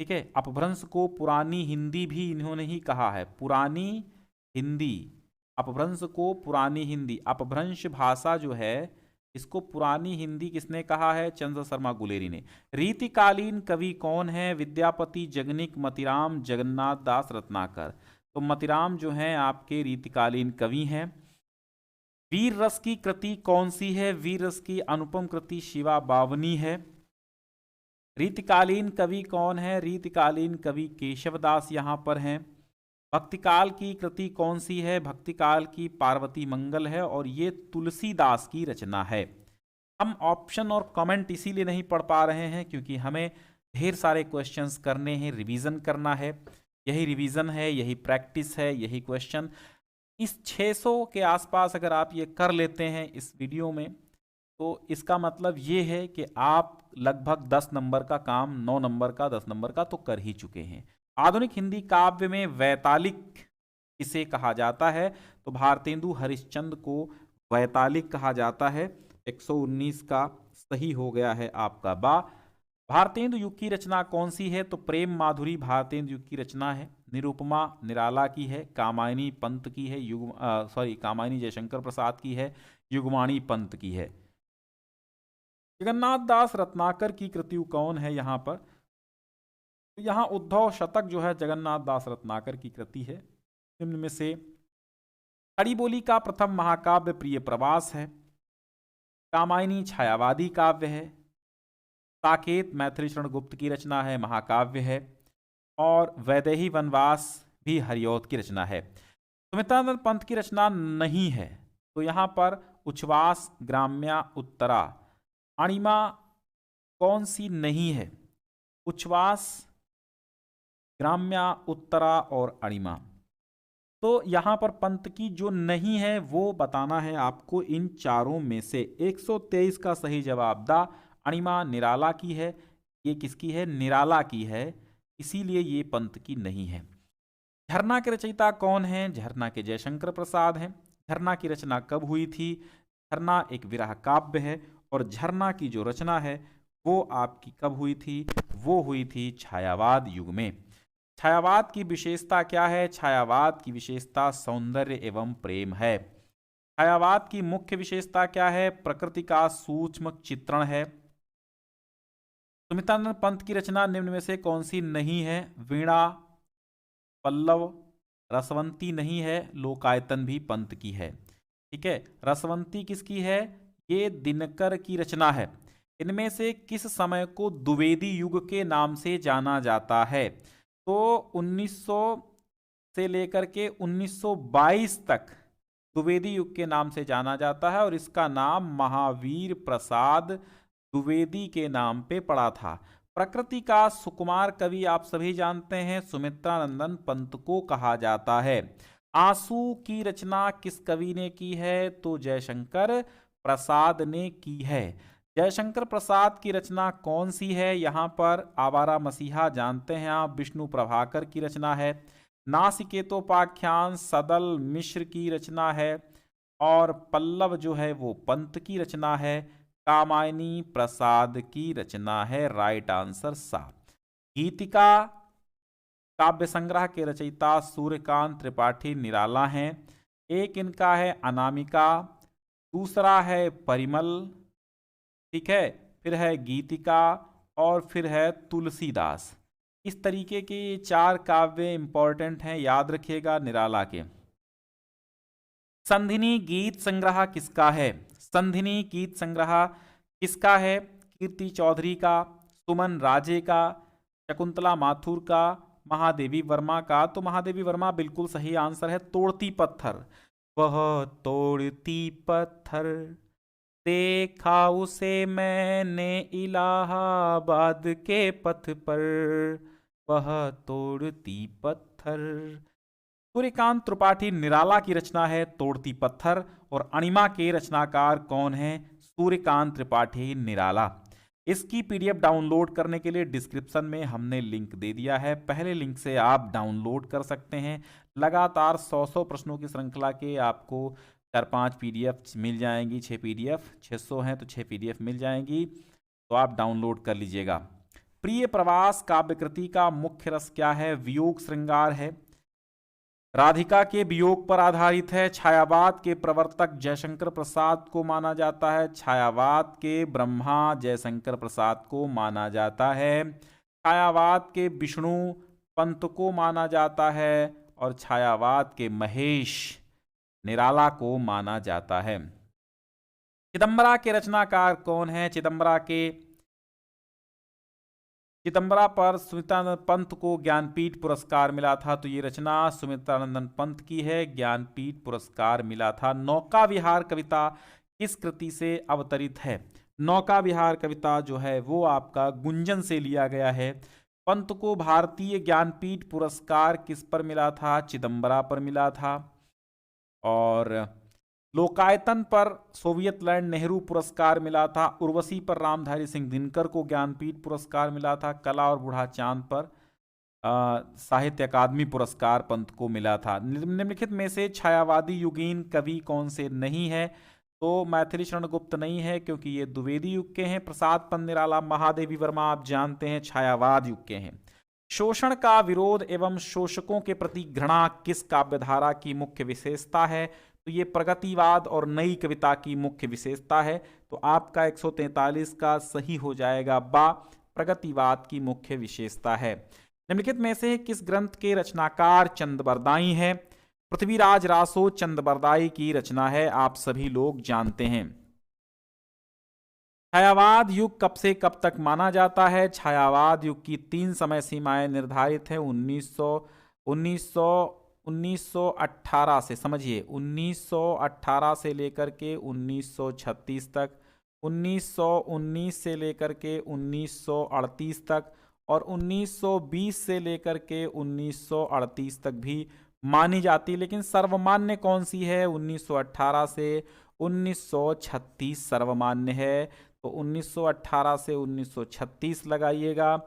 ठीक है। अपभ्रंश को पुरानी हिंदी भी इन्होंने ही कहा है। पुरानी हिंदी, अपभ्रंश को पुरानी हिंदी, अपभ्रंश भाषा जो है इसको पुरानी हिंदी किसने कहा है? चंद्र शर्मा गुलेरी ने। रीतिकालीन कवि कौन है? विद्यापति, जगनिक, मतिराम, जगन्नाथ दास रत्नाकर। तो मतिराम जो हैं आपके रीतिकालीन कवि हैं। वीर रस की कृति कौन सी है? वीर रस की अनुपम कृति शिवा बावनी है। रीतिकालीन कवि कौन है? रीतिकालीन कवि केशवदास यहाँ पर हैं। भक्तिकाल की कृति कौन सी है? भक्तिकाल की पार्वती मंगल है, और ये तुलसीदास की रचना है। हम ऑप्शन और कमेंट इसीलिए नहीं पढ़ पा रहे हैं क्योंकि हमें ढेर सारे क्वेश्चंस करने हैं, रिवीजन करना है। यही रिवीजन है, यही प्रैक्टिस है, यही क्वेश्चन। इस 600 के आसपास अगर आप ये कर लेते हैं इस वीडियो में, तो इसका मतलब ये है कि आप लगभग 10 नंबर का काम 9 नंबर का 10 नंबर का तो कर ही चुके हैं। आधुनिक हिंदी काव्य में वैतालिक किसे कहा जाता है? तो भारतेंदु हरिश्चंद्र को वैतालिक कहा जाता है। 119 का सही हो गया है आपका बा। भारतेंदु युग की रचना कौन सी है? तो प्रेम माधुरी भारतेंदु युग की रचना है। निरुपमा निराला की है। कामायनी पंत की है। कामायनी जयशंकर प्रसाद की है। युगमाणी पंत की है। जगन्नाथ दास रत्नाकर की कृति कौन है? यहाँ पर तो यहाँ उद्धव शतक जो है जगन्नाथ दास रत्नाकर की कृति है। निम्न में से खड़ी बोली का प्रथम महाकाव्य प्रिय प्रवास है। कामायनी छायावादी काव्य है। साकेत मैथिली शरण गुप्त की रचना है, महाकाव्य है। और वैदेही वनवास भी हरिऔध की रचना है। सुमित्रानंद पंत की रचना नहीं है, तो यहाँ पर उच्छ्वास, ग्राम्या, उत्तरा, अणिमा कौन सी नहीं है? उच्छ्वास, ग्राम्या, उत्तरा और अणिमा। तो यहाँ पर पंत की जो नहीं है वो बताना है आपको इन चारों में से। 123 का सही जवाब दा। अणिमा निराला की है। ये किसकी है? निराला की है, इसीलिए ये पंत की नहीं है। झरना के रचयिता कौन है? झरना के जयशंकर प्रसाद हैं। झरना की रचना कब हुई थी? झरना एक विरह काव्य है, और झरना की जो रचना है वो आपकी कब हुई थी? वो हुई थी छायावाद युग में। छायावाद की विशेषता क्या है? छायावाद की विशेषता सौंदर्य एवं प्रेम है। छायावाद की मुख्य विशेषता क्या है? प्रकृति का सूक्ष्म चित्रण है। सुमित्रानंद पंत की रचना निम्न में से कौन सी नहीं है? वीणा, पल्लव, रसवंती नहीं है, लोकायतन भी पंत की है। ठीक है, रसवंती किसकी है? ये दिनकर की रचना है। इनमें से किस समय को द्विवेदी युग के नाम से जाना जाता है? तो 1900 से लेकर के 1922 तक द्विवेदी युग के नाम से जाना जाता है और इसका नाम महावीर प्रसाद द्विवेदी के नाम पे पड़ा था। प्रकृति का सुकुमार कवि आप सभी जानते हैं, सुमित्रानंदन पंत को कहा जाता है। आंसू की रचना किस कवि ने की है? तो जयशंकर प्रसाद ने की है। जयशंकर प्रसाद की रचना कौन सी है? यहाँ पर आवारा मसीहा जानते हैं आप, विष्णु प्रभाकर की रचना है। नासिकेतोपाख्यान सदल मिश्र की रचना है और पल्लव जो है वो पंत की रचना है। कामायनी प्रसाद की रचना है। राइट आंसर सा। गीतिका काव्य संग्रह के रचयिता सूर्यकांत त्रिपाठी निराला हैं। एक इनका है अनामिका, दूसरा है परिमल, ठीक है, फिर है गीतिका और फिर है तुलसीदास। इस तरीके के ये 4 काव्य इंपॉर्टेंट हैं, याद रखिएगा निराला के। संधिनी गीत संग्रह किसका है? संधिनी गीत संग्रह किसका है? कीर्ति चौधरी का, सुमन राजे का, शकुंतला माथुर का, महादेवी वर्मा का। तो महादेवी वर्मा बिल्कुल सही आंसर है। तोड़ती पत्थर, वह तोड़ती पत्थर देखा उसे मैंने इलाहाबाद के पथ पर, वह तोड़ती पत्थर। सूर्यकांत त्रिपाठी निराला की रचना है तोड़ती पत्थर और अणिमा के रचनाकार कौन है? सूर्यकांत त्रिपाठी निराला। इसकी पीडीएफ डाउनलोड करने के लिए डिस्क्रिप्शन में हमने लिंक दे दिया है, पहले लिंक से आप डाउनलोड कर सकते हैं। लगातार 100 प्रश्नों की श्रृंखला के आपको 4-5 पीडीएफ मिल जाएंगी, 6 पीडीएफ, 600 हैं तो 6 पीडीएफ मिल जाएंगी, तो आप डाउनलोड कर लीजिएगा। प्रिय प्रवास काव्य कृति का मुख्य रस क्या है? वियोग श्रृंगार है, राधिका के वियोग पर आधारित है, छायावाद के प्रवर्तक जयशंकर प्रसाद को माना जाता है, छायावाद के ब्रह्मा जयशंकर प्रसाद को माना जाता है, छायावाद के विष्णु पंत को माना जाता है और छायावाद के महेश निराला को माना जाता है। चिदंबरा के रचनाकार कौन है? चिदंबरा पर सुमित्रानंद पंत को ज्ञानपीठ पुरस्कार मिला था, तो ये रचना सुमित्रानंदन पंत की है, ज्ञानपीठ पुरस्कार मिला था। नौका विहार कविता किस कृति से अवतरित है? नौका विहार कविता जो है वो आपका गुंजन से लिया गया है। पंत को भारतीय ज्ञानपीठ पुरस्कार किस पर मिला था? चिदंबरा पर मिला था। और लोकायतन पर सोवियत लैंड नेहरू पुरस्कार मिला था। उर्वशी पर रामधारी सिंह दिनकर को ज्ञानपीठ पुरस्कार मिला था। कला और बूढ़ा चांद पर साहित्य अकादमी पुरस्कार पंत को मिला था। निम्नलिखित में से छायावादी युगीन कवि कौन से नहीं है? तो मैथिली शरण गुप्त नहीं है क्योंकि ये द्विवेदी युग के हैं। प्रसाद पंत निराला, महादेवी वर्मा आप जानते हैं छायावाद युग के हैं। शोषण का विरोध एवं शोषकों के प्रति घृणा किस काव्यधारा की मुख्य विशेषता है? तो ये प्रगतिवाद और नई कविता की मुख्य विशेषता है। तो आपका 143 का सही हो जाएगा बा, प्रगतिवाद की मुख्य विशेषता है। निम्नलिखित में से किस ग्रंथ के रचनाकार चंदबरदाई हैं? पृथ्वीराज रासो चंदबरदाई की रचना है, आप सभी लोग जानते हैं। छायावाद युग कब से कब तक माना जाता है? छायावाद युग की 3 समय सीमाएं निर्धारित है। 1918 से, समझिए 1918 से लेकर के 1936 तक, 1919 से लेकर के 1938 तक और 1920 से लेकर के 1938 तक भी मानी जाती है। लेकिन सर्वमान्य कौन सी है? 1918 से 1936 सर्वमान्य है, तो 1918 से 1936 लगाइएगा।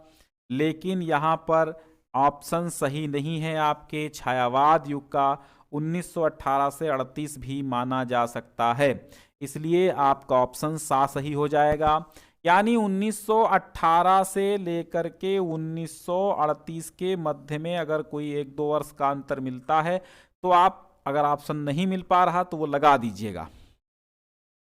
लेकिन यहाँ पर ऑप्शन सही नहीं है आपके। छायावाद युग का 1918 से 38 भी माना जा सकता है, इसलिए आपका ऑप्शन सा सही हो जाएगा। यानी 1918 से लेकर के 1938 के मध्य में अगर कोई 1-2 वर्ष का अंतर मिलता है तो आप, अगर ऑप्शन नहीं मिल पा रहा तो वो लगा दीजिएगा।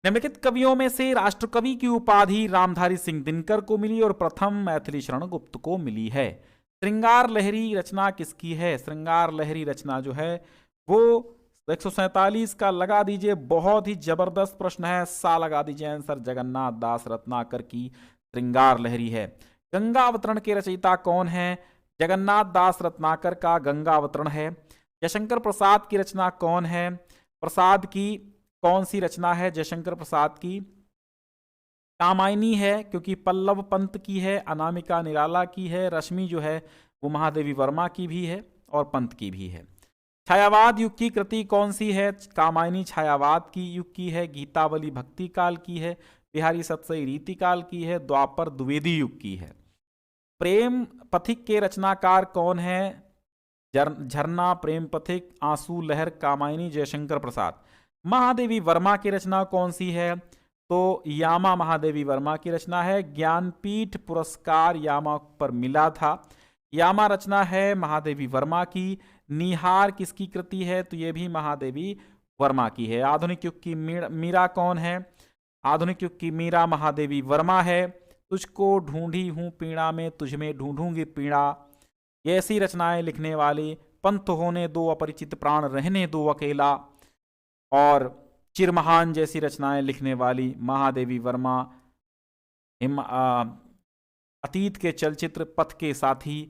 निम्नलिखित कवियों में से राष्ट्रकवि की उपाधि रामधारी सिंह दिनकर को मिली और प्रथम मैथिली शरण गुप्त को मिली है। श्रृंगार लहरी रचना किसकी है? श्रृंगार लहरी रचना जो है वो 147 का लगा दीजिए, बहुत ही जबरदस्त प्रश्न है, सा लगा दीजिए आंसर, जगन्नाथ दास रत्नाकर की श्रृंगार लहरी है। गंगावतरण के रचयिता कौन है? जगन्नाथ दास रत्नाकर का गंगावतरण है। जयशंकर प्रसाद की रचना कौन है? प्रसाद की कौन सी रचना है जयशंकर प्रसाद की? कामायनी है, क्योंकि पल्लव पंत की है, अनामिका निराला की है, रश्मि जो है वो महादेवी वर्मा की भी है और पंत की भी है। छायावाद युग की कृति कौन सी है? कामायनी छायावाद की युग की है, गीतावली भक्ति काल की है, बिहारी सतसई रीति काल की है, द्वापर द्विवेदी युग की है। प्रेम पथिक के रचनाकार कौन है? झरना, प्रेम पथिक, आंसू लहर, कामायनी, जयशंकर प्रसाद। महादेवी वर्मा की रचना कौन सी है? तो यामा महादेवी वर्मा की रचना है। ज्ञानपीठ पुरस्कार यामा पर मिला था। यामा रचना है महादेवी वर्मा की। निहार किसकी कृति है? तो ये भी महादेवी वर्मा की है। आधुनिक युग की मीरा कौन है? आधुनिक युग की मीरा महादेवी वर्मा है। तुझको ढूंढी हूं पीड़ा में, तुझ में ढूंढूंगी पीड़ा, ये ऐसी रचनाएं लिखने वाली। पंथ होने दो अपरिचित, प्राण रहने दो अकेला, और चिरमहान जैसी रचनाएं लिखने वाली महादेवी वर्मा। अतीत के चलचित्र, पथ के साथी,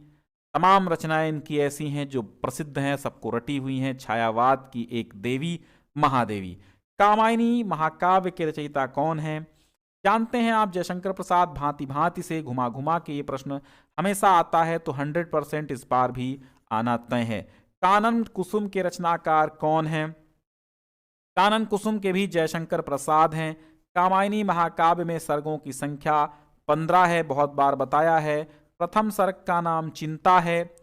तमाम रचनाएं इनकी ऐसी हैं जो प्रसिद्ध हैं, सबको रटी हुई हैं। छायावाद की एक देवी महादेवी। कामायनी महाकाव्य के रचयिता कौन है? जानते हैं आप जयशंकर प्रसाद। भांति भांति से घुमा घुमा के ये प्रश्न हमेशा आता है, तो 100% इस बार भी आना तय है। कानन कुसुम के रचनाकार कौन है? कानन कुसुम के भी जयशंकर प्रसाद हैं। कामायनी महाकाव्य में सर्गों की संख्या 15 है, बहुत बार बताया है। प्रथम सर्ग का नाम चिंता है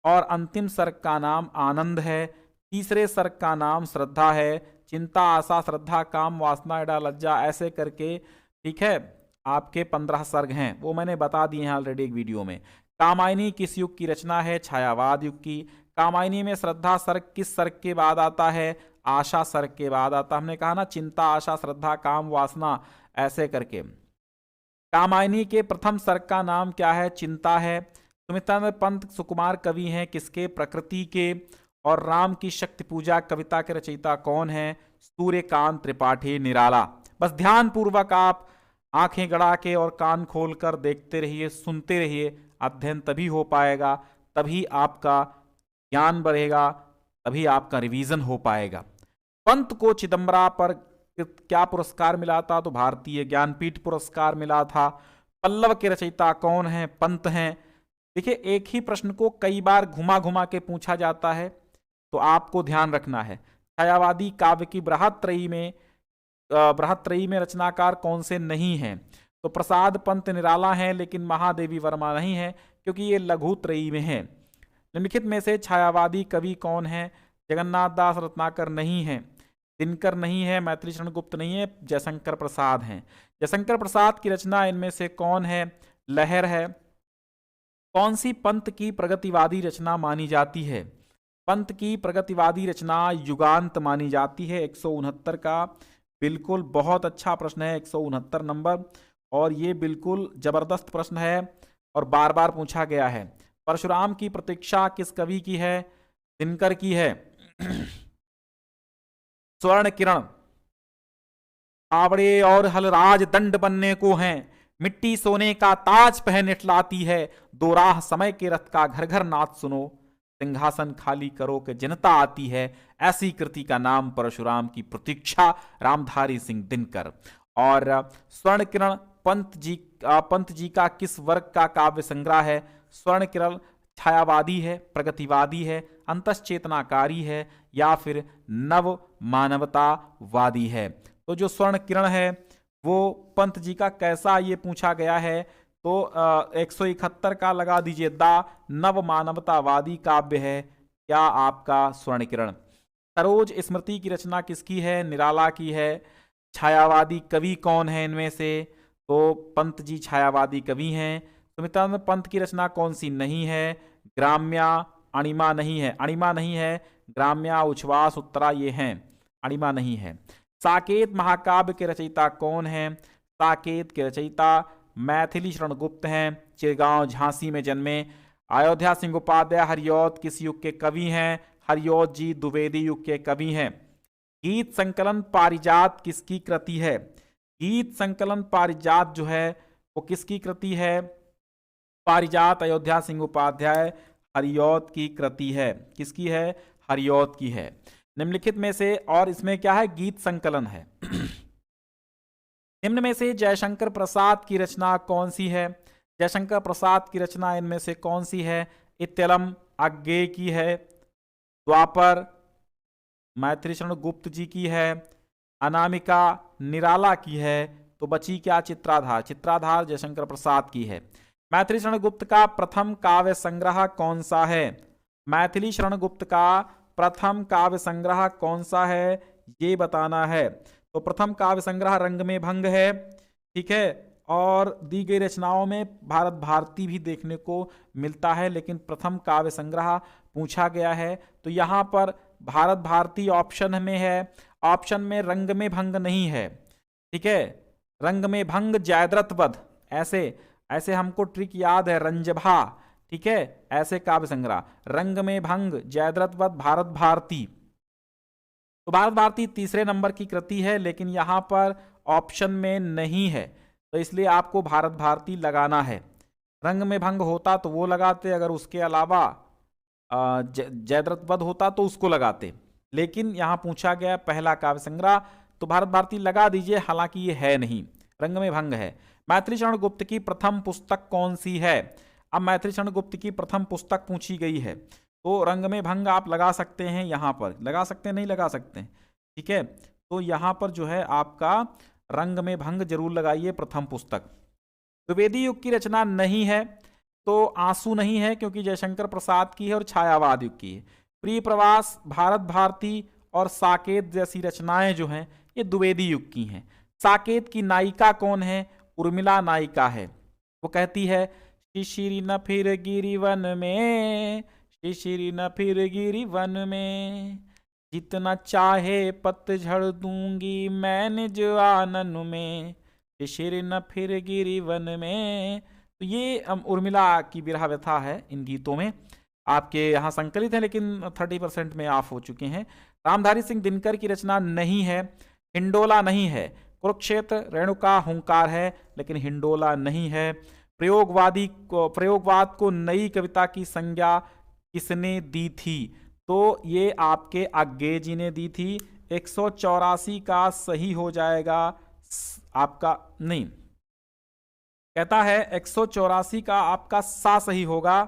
और अंतिम सर्ग का नाम आनंद है। तीसरे सर्ग का नाम श्रद्धा है। चिंता, आशा, श्रद्धा, काम, वासना, इड़ा, लज्जा, ऐसे करके, ठीक है, आपके 15 सर्ग हैं, वो मैंने बता दिए हैं ऑलरेडी एक वीडियो में। कामायनी किस युग की रचना है? छायावाद युग की। कामायनी में श्रद्धा सर्ग किस सर्ग के बाद आता है? आशा सर्ग के बाद आता। हमने कहा ना, चिंता, आशा, श्रद्धा, काम, वासना, ऐसे करके। कामायनी के प्रथम सर्ग का नाम क्या है? चिंता है। सुमित्रानंद पंत सुकुमार कवि हैं किसके? प्रकृति के। और राम की शक्ति पूजा कविता के रचयिता कौन है? सूर्यकांत त्रिपाठी निराला। बस ध्यान पूर्वक आप आंखें गड़ा के और कान खोलकर देखते रहिए, सुनते रहिए। अध्ययन तभी हो पाएगा, तभी आपका ज्ञान बढ़ेगा, तभी आपका रिवीजन हो पाएगा। पंत को चिदम्बरा पर क्या पुरस्कार मिला था? तो भारतीय ज्ञानपीठ पुरस्कार मिला था। पल्लव के रचयिता कौन है? पंत हैं। देखिए, एक ही प्रश्न को कई बार घुमा घुमा के पूछा जाता है, तो आपको ध्यान रखना है। छायावादी काव्य की बृहत्त्रयी में रचनाकार कौन से नहीं हैं? तो प्रसाद, पंत, निराला हैं, लेकिन महादेवी वर्मा नहीं है, क्योंकि ये लघुत्रयी में है। निम्नलिखित में से छायावादी कवि कौन है? जगन्नाथ दास रत्नाकर नहीं है, दिनकर नहीं है, मैथिली शरण गुप्त नहीं है, जयशंकर प्रसाद हैं। जयशंकर प्रसाद की रचना इनमें से कौन है? लहर है। कौन सी पंत की प्रगतिवादी रचना मानी जाती है? पंत की प्रगतिवादी रचना युगांत मानी जाती है। 169 का बिल्कुल बहुत अच्छा प्रश्न है, 169 नंबर, और ये बिल्कुल जबरदस्त प्रश्न है और बार बार पूछा गया है। परशुराम की प्रतीक्षा किस कवि की है? दिनकर की है। स्वर्ण किरण, आवड़े और हलराज दंड बनने को हैं, मिट्टी सोने का ताज पहन इठलाती है, दो राह समय के रथ का घर घर नाथ सुनो, सिंहासन खाली करो के जनता आती है। ऐसी कृति का नाम परशुराम की प्रतीक्षा, रामधारी सिंह दिनकर। और स्वर्ण किरण पंत जी का किस वर्ग का काव्य संग्रह है? स्वर्ण किरण छायावादी है, प्रगतिवादी है, अंतश्चेतनाकारी है, या फिर नव मानवतावादी है? तो जो स्वर्ण किरण है वो पंत जी का कैसा, ये पूछा गया है, तो 171 का लगा दीजिए, दा नव मानवतावादी काव्य है क्या आपका स्वर्ण किरण। सरोज स्मृति की रचना किसकी है? निराला की है। छायावादी कवि कौन है इनमें से? तो पंत जी छायावादी कवि हैं। सुमित्रानंद पंत की रचना कौन सी नहीं है? ग्राम्या, अणिमा नहीं है, ग्राम्या, उच्छ्वास, उत्तरा, ये हैं, अणिमा नहीं है। साकेत महाकाव्य के रचयिता कौन है? साकेत के रचयिता मैथिली शरण गुप्त हैं, चिरगांव झांसी में जन्मे। अयोध्या सिंह उपाध्याय हरिऔध किस युग के कवि हैं? हरिऔध जी द्विवेदी युग के कवि हैं। गीत संकलन पारिजात किसकी कृति है? गीत संकलन पारिजात जो है वो किसकी कृति है? पारिजात अयोध्या सिंह उपाध्याय हरिऔध की कृति है। किसकी है? हरिऔध की है। निम्नलिखित में से, और इसमें क्या है? गीत संकलन है। निम्न में से जयशंकर प्रसाद की रचना कौन सी है? जयशंकर प्रसाद की रचना इनमें से कौन सी है? इत्यलम अज्ञेय की है, द्वापर मैथिली शरण गुप्त जी की है, अनामिका निराला की है। तो बची क्या? चित्राधार। चित्राधार जयशंकर प्रसाद की है। मैथिली शरण गुप्त का प्रथम काव्य संग्रह कौन सा है? मैथिली शरण गुप्त का प्रथम काव्य संग्रह कौन सा है, ये बताना है। तो प्रथम काव्य संग्रह रंग में भंग है, ठीक है। और दी गई रचनाओं में भारत भारती भी देखने को मिलता है, लेकिन प्रथम काव्य संग्रह पूछा गया है तो यहाँ पर भारत भारती ऑप्शन में है। ऑप्शन में रंग में भंग नहीं है, ठीक है। रंग में भंग, जयद्रथ वध, ऐसे ऐसे हमको ट्रिक याद है, रंजभा, ठीक है, ऐसे काव्य संग्रह। रंग में भंग, जयद्रथ वध, भारत भारती। तो भारत भारती तीसरे नंबर की कृति है, लेकिन यहां पर ऑप्शन में नहीं है, तो इसलिए आपको भारत भारती लगाना है। रंग में भंग होता तो वो लगाते, अगर उसके अलावा जयद्रथ वध होता तो उसको लगाते, लेकिन यहां पूछा गया पहला काव्य संग्रह, तो भारत भारती लगा दीजिए, हालांकि ये है नहीं, रंग में भंग है। मैथिली शरण गुप्त की प्रथम पुस्तक कौन सी है? अब मैथिली शरण गुप्त की प्रथम पुस्तक पूछी गई है, तो रंग में भंग आप लगा सकते हैं, यहां पर लगा सकते हैं, नहीं लगा सकते, ठीक है। तो यहां पर जो है आपका रंग में भंग जरूर लगाइए, प्रथम पुस्तक। द्विवेदी युग की रचना नहीं है, तो आंसू नहीं है क्योंकि जयशंकर प्रसाद की है और छायावाद युग की है। प्रिय प्रवास, भारत भारती और साकेत जैसी रचनाएं जो हैं ये द्विवेदी युग की हैं। साकेत की नायिका कौन है? उर्मिला नायिका है। वो कहती है, शिशिरी न फिर गिरी वन में, शिशिरी न फिर गिरी वन में, जितना चाहे पतझड़ दूंगी मैं निज आनन में, शिशिर न फिर गिरी वन में। तो ये उर्मिला की विरह व्यथा है इन गीतों में, आपके यहाँ संकलित है, लेकिन 30% में ऑफ हो चुके हैं। रामधारी सिंह दिनकर की रचना नहीं है। हिंडोला नहीं है। कुरुक्षेत्र, रेणुका, हुंकार है, लेकिन हिंडोला नहीं है। प्रयोगवाद को नई कविता की संज्ञा किसने दी थी? तो ये आपके अज्ञेय जी ने दी थी। 184 का सही हो जाएगा आपका, नहीं, कहता है 184 का आपका सा सही होगा,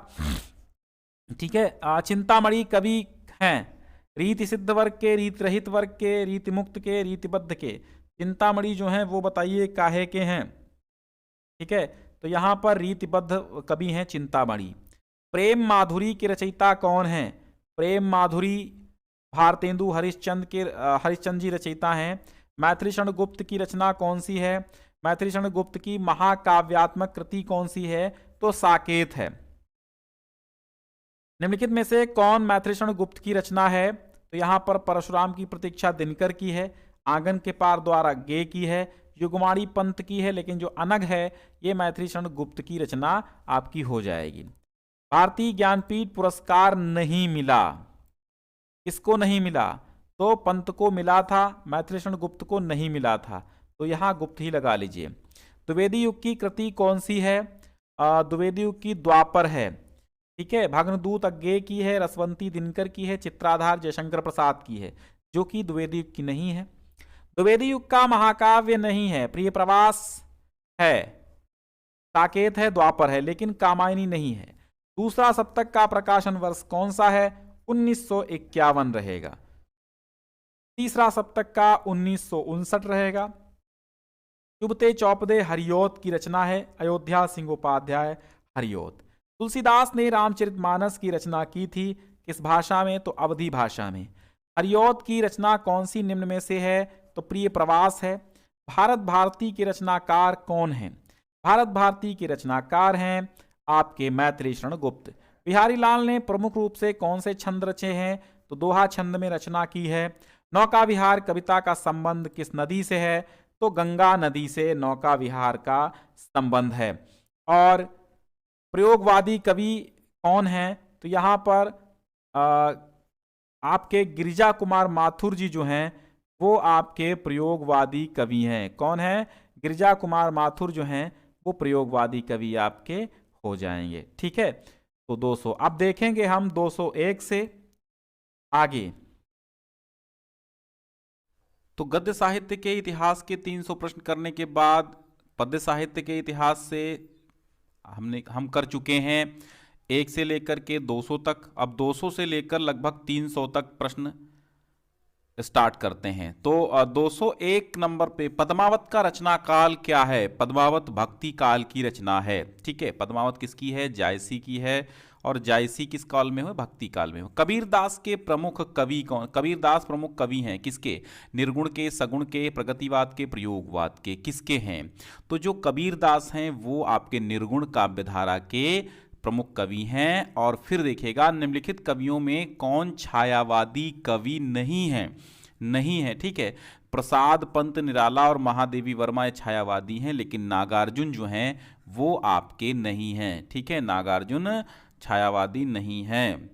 ठीक है। चिंतामणि कवि हैं रीति सिद्ध वर्ग के, रीति रहित वर्ग के, रीति मुक्त के, रीतिबद्ध के। चिंतामणि जो हैं वो बताइए काहे के हैं, ठीक है। तो यहां पर रीतिबद्ध कवि हैं चिंतामणि। प्रेम माधुरी के रचयिता कौन हैं? प्रेम माधुरी भारतेंदु हरिश्चंद्र जी रचयिता हैं। मैथिली शरण गुप्त की रचना कौन सी है? मैथिली शरण गुप्त की महाकाव्यात्मक कृति कौन सी है? तो साकेत है। निम्नलिखित में से कौन मैथिली शरण गुप्त की रचना है? तो यहां पर परशुराम की प्रतीक्षा दिनकर की है, आंगन के पार द्वारा गे की है, युगमाणी पंत की है, लेकिन जो अनग है ये मैथिली शरण गुप्त की रचना आपकी हो जाएगी। भारतीय ज्ञानपीठ पुरस्कार नहीं मिला, किसको नहीं मिला? तो पंत को मिला था, मैथिली शरण गुप्त को नहीं मिला था, तो यहां गुप्त ही लगा लीजिए। द्विवेदी युग की कृति कौन सी है? द्विवेदी युग की द्वापर है, ठीक है। भग्नदूत अज्ञेय की है, रसवंती दिनकर की है, चित्राधार जयशंकर प्रसाद की है, जो कि द्विवेदी युग की नहीं है। द्विवेदी युग का महाकाव्य नहीं है। प्रिय प्रवास है, साकेत है, द्वापर है, लेकिन कामायनी नहीं है। दूसरा सप्तक का प्रकाशन वर्ष कौन सा है? 1951 रहेगा। तीसरा सप्तक का 1959 रहेगा। चुबते चौपदे हरिऔध की रचना है, अयोध्या सिंह उपाध्याय हरिऔध। तुलसीदास ने रामचरितमानस की रचना की थी, किस भाषा में? तो अवधी भाषा में। हरिऔध की रचना कौन सी निम्न में से है? तो प्रिय प्रवास है। भारत भारती के रचनाकार कौन हैं? भारत भारती के रचनाकार हैं आपके मैथिली शरण गुप्त। बिहारी लाल ने प्रमुख रूप से कौन से छंद रचे हैं? तो दोहा छंद में रचना की है। नौका विहार कविता का संबंध किस नदी से है? तो गंगा नदी से नौका विहार का संबंध है। और प्रयोगवादी कवि कौन है? तो यहाँ पर आपके गिरिजा कुमार माथुर जी जो हैं वो आपके प्रयोगवादी कवि हैं। कौन है? गिरिजा कुमार माथुर जो हैं वो प्रयोगवादी कवि आपके हो जाएंगे। ठीक है, तो 200। अब देखेंगे हम 201 से आगे। तो गद्य साहित्य के इतिहास के 300 प्रश्न करने के बाद पद्य साहित्य के इतिहास से हम कर चुके हैं 1 से लेकर के 200 तक। अब 200 से लेकर लगभग 300 तक प्रश्न स्टार्ट करते हैं। तो 201 नंबर पे पद्मावत का रचना काल क्या है? पद्मावत भक्ति काल की रचना है। ठीक है, पद्मावत किसकी है? जायसी की है। और जायसी किस काल में हो? भक्ति काल में हो। कबीरदास के प्रमुख कवि कौन? कबीरदास प्रमुख कवि हैं किसके? निर्गुण के, सगुण के, प्रगतिवाद के, प्रयोगवाद के, किसके हैं? तो जो कबीरदास हैं वो आपके निर्गुण काव्यधारा के प्रमुख कवि हैं। और फिर देखिएगा निम्नलिखित कवियों में कौन छायावादी कवि नहीं है? नहीं है। ठीक है, प्रसाद पंत निराला और महादेवी वर्मा ये छायावादी हैं, लेकिन नागार्जुन जो हैं वो आपके नहीं हैं। ठीक है, नागार्जुन छायावादी नहीं है।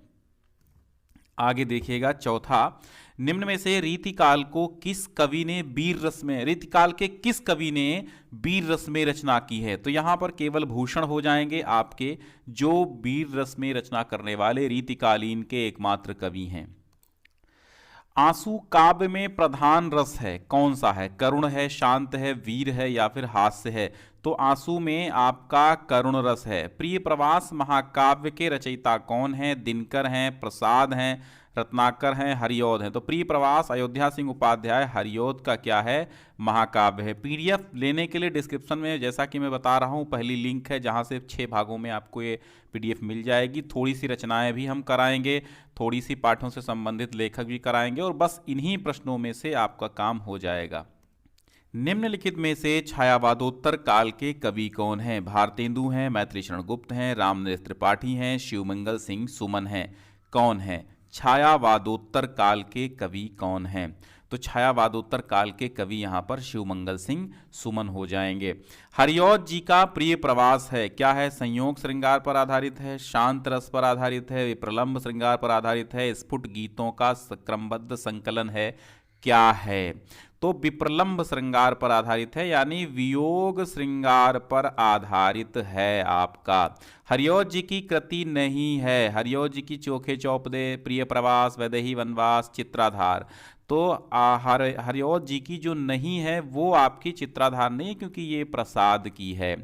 आगे देखिएगा चौथा, निम्न में से रीतिकाल को किस कवि ने वीर रस में, रीतिकाल के किस कवि ने वीर रस में रचना की है? तो यहां पर केवल भूषण हो जाएंगे आपके, जो वीर रस में रचना करने वाले रीतिकालीन के एकमात्र कवि हैं। आंसू काव्य में प्रधान रस है कौन सा है? करुण है, शांत है, वीर है या फिर हास्य है? तो आंसू में आपका करुण रस है। प्रिय प्रवास महाकाव्य के रचयिता कौन है? दिनकर हैं, प्रसाद हैं, रत्नाकर हैं, हरिऔध हैं। तो प्रिय प्रवास अयोध्या सिंह उपाध्याय, हरिऔध का क्या है? महाकाव्य है। पीडीएफ लेने के लिए डिस्क्रिप्शन में जैसा कि मैं बता रहा हूँ पहली लिंक है जहाँ से 6 भागों में आपको ये पीडीएफ मिल जाएगी। थोड़ी सी रचनाएं भी हम कराएंगे, थोड़ी सी पाठों से संबंधित लेखक भी कराएंगे और बस इन्हीं प्रश्नों में से आपका काम हो जाएगा। निम्नलिखित में से छायावादोत्तर काल के कवि कौन हैं? भारतेंदु हैं, मैथिली शरण गुप्त हैं, रामनरेश त्रिपाठी हैं, शिवमंगल सिंह सुमन हैं। कौन है? छायावादोत्तर काल के कवि कौन हैं? तो छायावादोत्तर काल के कवि यहाँ पर शिवमंगल सिंह सुमन हो जाएंगे। हरिऔध जी का प्रिय प्रवास है क्या है? संयोग श्रृंगार पर आधारित है, शांत रस पर आधारित है, विप्रलंब श्रृंगार पर आधारित है, स्फुट गीतों का क्रमबद्ध संकलन है, क्या है? तो विप्रलंब श्रृंगार पर आधारित है, यानी वियोग श्रृंगार पर आधारित है आपका। हरिऔध जी की कृति नहीं है। हरिऔध जी की चोखे चौपदे, प्रिय प्रवास, वैदेही वनवास, चित्राधार। तो हरिऔध जी की जो नहीं है वो आपकी चित्राधार नहीं, क्योंकि ये प्रसाद की है।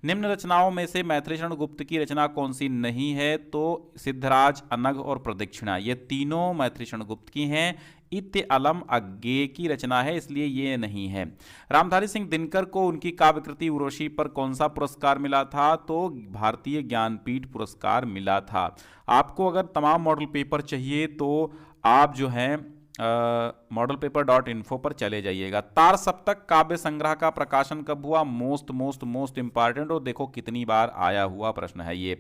निम्न रचनाओं में से मैथिली शरण गुप्त की रचना कौन सी नहीं है? तो सिद्धराज, अनघ और प्रदक्षिणा, ये तीनों मैथिली शरण गुप्त की हैं। इत्य अलम अज्ञेय की रचना है, इसलिए ये नहीं है। रामधारी सिंह दिनकर को उनकी काव्यकृति उर्वशी पर कौन सा पुरस्कार मिला था? तो भारतीय ज्ञानपीठ पुरस्कार मिला था। आपको अगर तमाम मॉडल पेपर चाहिए तो आप जो है modelpaper.info पर चले जाइएगा। तार सप्तक काव्य संग्रह का प्रकाशन कब हुआ? मोस्ट इंपॉर्टेंट, और देखो कितनी बार आया हुआ प्रश्न है ये।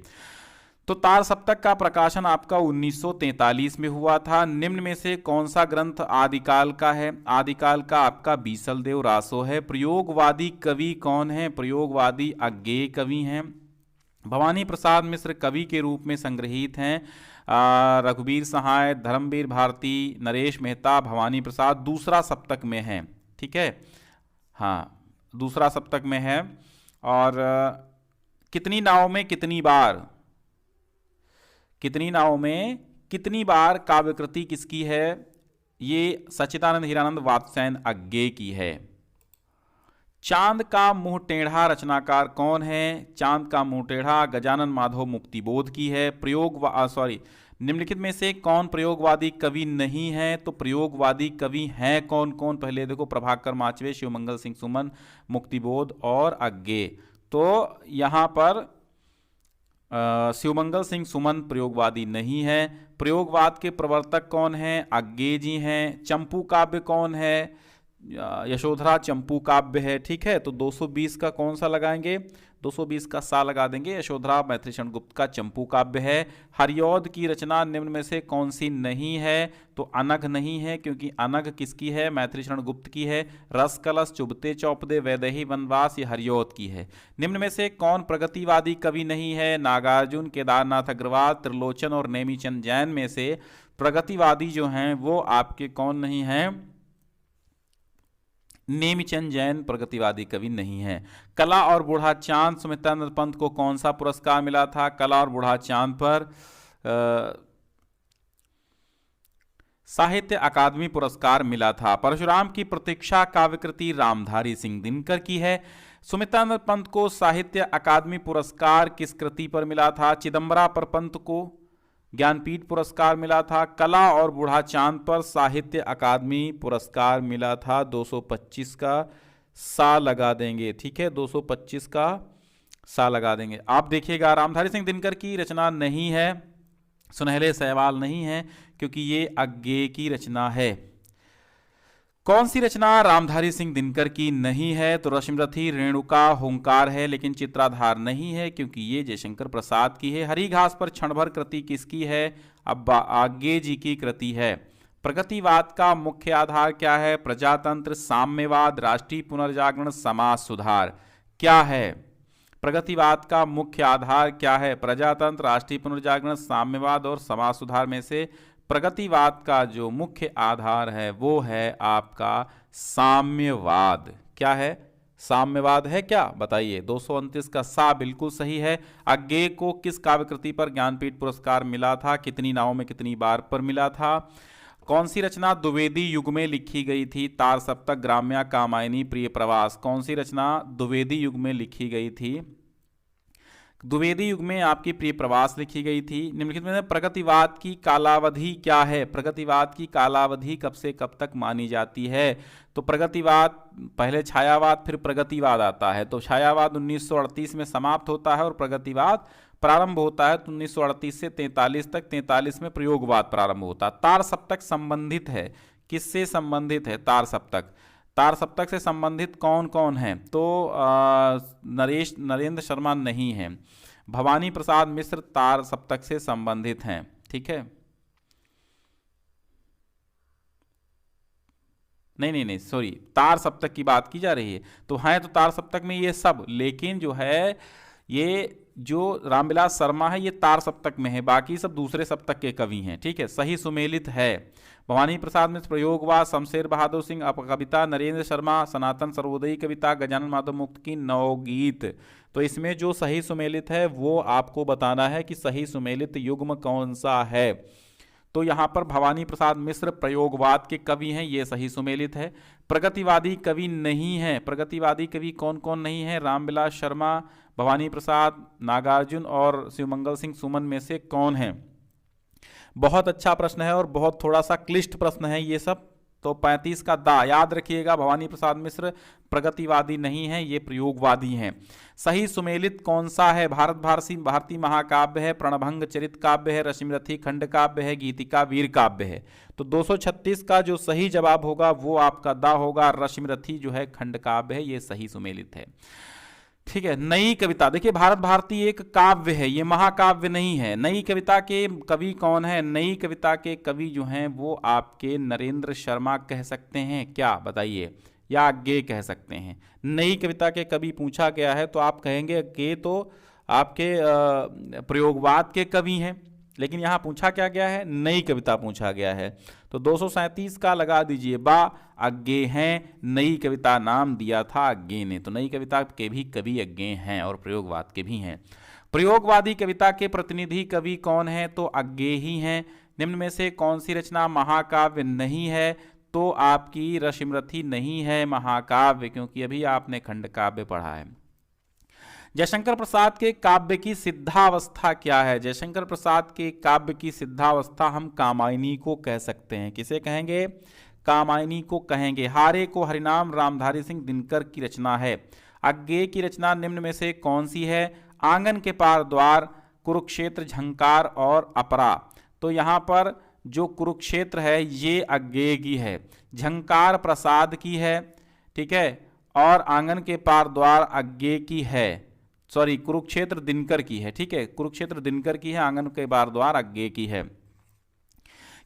तो तार सप्तक का प्रकाशन आपका 1943 में हुआ था। निम्न में से कौन सा ग्रंथ आदिकाल का है? आदिकाल का आपका बीसलदेव रासो है। प्रयोगवादी कवि कौन है? प्रयोगवादी अज्ञेय कवि हैं। भवानी प्रसाद मिश्र कवि के रूप में संग्रहित हैं। रघुवीर सहाय, धर्मवीर भारती, नरेश मेहता, भवानी प्रसाद दूसरा सप्तक में है। ठीक है, हाँ दूसरा सप्तक में है। और कितनी नावों में कितनी बार, कितनी नावों में कितनी बार काव्यकृति किसकी है? ये सच्चिदानंद हीरानंद वात्स्यायन अज्ञेय की है। चांद का मुंह टेढ़ा रचनाकार कौन है? चांद का मुंह टेढ़ा गजानन माधव मुक्तिबोध की है। निम्नलिखित में से कौन प्रयोगवादी कवि नहीं है? तो प्रयोगवादी कवि हैं कौन कौन? पहले देखो, प्रभाकर माचवे, शिवमंगल सिंह सुमन, मुक्तिबोध और अज्ञेय। तो यहां पर शिवमंगल सिंह सुमन प्रयोगवादी नहीं है। प्रयोगवाद के प्रवर्तक कौन हैं? अज्ञेय जी हैं। चंपू काव्य कौन है? यशोधरा चंपू काव्य है, ठीक है। तो 220 का कौन सा लगाएंगे, 220 का सा लगा देंगे। यशोधरा मैथिलीशरण गुप्त का चंपू काव्य है। हरिऔध की रचना निम्न में से कौन सी नहीं है, तो अनघ नहीं है, क्योंकि अनघ किसकी है, मैथिलीशरण गुप्त की है। रस कलश, चुभते चौपदे, वैदेही वनवास, ये हरिऔध की है। निम्न में से कौन प्रगतिवादी कवि नहीं है, नागार्जुन, केदारनाथ अग्रवाल, त्रिलोचन और नेमीचंद जैन में से प्रगतिवादी जो हैं वो आपके कौन नहीं हैं, नेमीचंद जैन प्रगतिवादी कवि नहीं है। कला और बूढ़ा चांद, सुमित्रानंद पंत को कौन सा पुरस्कार मिला था, कला और बूढ़ा चांद पर साहित्य अकादमी पुरस्कार मिला था। परशुराम की प्रतीक्षा काव्यकृति रामधारी सिंह दिनकर की है। सुमित्रानंद पंत को साहित्य अकादमी पुरस्कार किस कृति पर मिला था, चिदम्बरा पर पंत को ज्ञानपीठ पुरस्कार मिला था। कला और बूढ़ा चांद पर साहित्य अकादमी पुरस्कार मिला था। 225 का सा लगा देंगे, ठीक है, 225 का सा लगा देंगे। आप देखिएगा रामधारी सिंह दिनकर की रचना नहीं है, सुनहले सहवाल नहीं है, क्योंकि ये अज्ञेय की रचना है। कौन सी रचना रामधारी सिंह दिनकर की नहीं है, तो रश्मिरथी, रेणुका, हुंकार है, लेकिन चित्राधार नहीं है, क्योंकि ये जयशंकर प्रसाद की है। हरी घास पर क्षण भर कृति किसकी है, अब आज्ञे जी की कृति है। प्रगतिवाद का मुख्य आधार क्या है, प्रजातंत्र, साम्यवाद, राष्ट्रीय पुनर्जागरण, समाज सुधार। क्या है प्रगतिवाद का मुख्य आधार, क्या है, प्रजातंत्र, राष्ट्रीय पुनर्जागरण, साम्यवाद और समाज सुधार में से प्रगतिवाद का जो मुख्य आधार है वो है आपका साम्यवाद। क्या है, साम्यवाद है क्या, बताइए। 229 का सा बिल्कुल सही है। अज्ञेय को किस काव्यकृति पर ज्ञानपीठ पुरस्कार मिला था, कितनी नावों में कितनी बार पर मिला था। कौन सी रचना द्विवेदी युग में लिखी गई थी, तार सप्तक, ग्राम्या, कामायनी, प्रिय प्रवास। कौन सी रचना द्विवेदी युग में लिखी गई थी, द्विवेदी युग में आपकी प्रिय प्रवास लिखी गई थी। निम्नलिखित में प्रगतिवाद की कालावधि क्या है, प्रगतिवाद की कालावधि कब से कब तक मानी जाती है, तो प्रगतिवाद पहले छायावाद फिर प्रगतिवाद आता है। तो छायावाद 1938 में समाप्त होता है और प्रगतिवाद प्रारंभ होता है 1938 से 43 तक। 43 में प्रयोगवाद प्रारंभ होता है। तार सप्तक संबंधित है, किससे संबंधित है तार सप्तक, तार सप्तक से संबंधित कौन कौन है, तो नरेंद्र शर्मा नहीं है, भवानी प्रसाद मिश्र तार सप्तक से संबंधित हैं, ठीक है। नहीं सॉरी, तार सप्तक की बात की जा रही है, तो हैं तो तार सप्तक में ये सब, लेकिन जो है ये जो रामविलास शर्मा है ये तार सप्तक में है, बाकी सब दूसरे सप्तक के कवि हैं, ठीक है। सही सुमेलित है भवानी प्रसाद मिश्र प्रयोगवाद, शमशेर बहादुर सिंह अपकविता, नरेंद्र शर्मा सनातन सर्वोदयी कविता, गजानन माधव मुक्त की नवगीत। तो इसमें जो सही सुमेलित है वो आपको बताना है कि सही सुमेलित युग्म कौन सा है। तो यहाँ पर भवानी प्रसाद मिश्र प्रयोगवाद के कवि हैं, ये सही सुमेलित है। प्रगतिवादी कवि नहीं है, प्रगतिवादी कवि कौन कौन नहीं है, रामविलास शर्मा, भवानी प्रसाद, नागार्जुन और शिवमंगल सिंह सुमन में से कौन है। बहुत अच्छा प्रश्न है और बहुत थोड़ा सा क्लिष्ट प्रश्न है ये सब। तो 35 का दा याद रखिएगा, भवानी प्रसाद मिश्र प्रगतिवादी नहीं है, ये प्रयोगवादी हैं। सही सुमेलित कौन सा है, भारती महाकाव्य है, प्रणभंग चरित काव्य है, रश्मिरथी खंड काव्य है, गीतिका वीर काव्य है। तो 236 का जो सही जवाब होगा वो आपका दा होगा, रश्मिरथी जो है खंड काव्य है, ये सही सुमेलित है, ठीक है। नई कविता देखिए, भारत भारती एक काव्य है, ये महाकाव्य नहीं है। नई कविता के कवि कौन है, नई कविता के कवि जो हैं वो आपके नरेंद्र शर्मा कह सकते हैं, क्या बताइए, या अज्ञेय कह सकते हैं। नई कविता के कवि पूछा गया है तो आप कहेंगे अज्ञेय तो आपके प्रयोगवाद के कवि हैं, लेकिन यहाँ पूछा क्या गया है, नई कविता पूछा गया है। तो 237 का लगा दीजिए बा, अज्ञेय हैं, नई कविता नाम दिया था अज्ञेय ने, तो नई कविता के भी कवि अज्ञेय हैं और प्रयोगवाद के भी हैं। प्रयोगवादी कविता के प्रतिनिधि कवि कौन है, तो अज्ञेय ही हैं। निम्न में से कौन सी रचना महाकाव्य नहीं है, तो आपकी रश्मिरथी नहीं है महाकाव्य, क्योंकि अभी आपने खंड काव्य पढ़ा है। जयशंकर प्रसाद के काव्य की सिद्धावस्था क्या है, जयशंकर प्रसाद के काव्य की सिद्धावस्था हम कामायनी को कह सकते हैं। किसे कहेंगे, कामायनी को कहेंगे। हारे को हरिनाम रामधारी सिंह दिनकर की रचना है। अज्ञेय की रचना निम्न में से कौन सी है, आंगन के पार द्वार, कुरुक्षेत्र, झंकार और अपरा। तो यहाँ पर जो कुरुक्षेत्र है ये अज्ञेय की है, झंकार प्रसाद की है, ठीक है, और आंगन के पार द्वार अज्ञेय की है, सॉरी कुरुक्षेत्र दिनकर की है, ठीक है, कुरुक्षेत्र दिनकर की है, आंगन के पार द्वार अज्ञेय की है।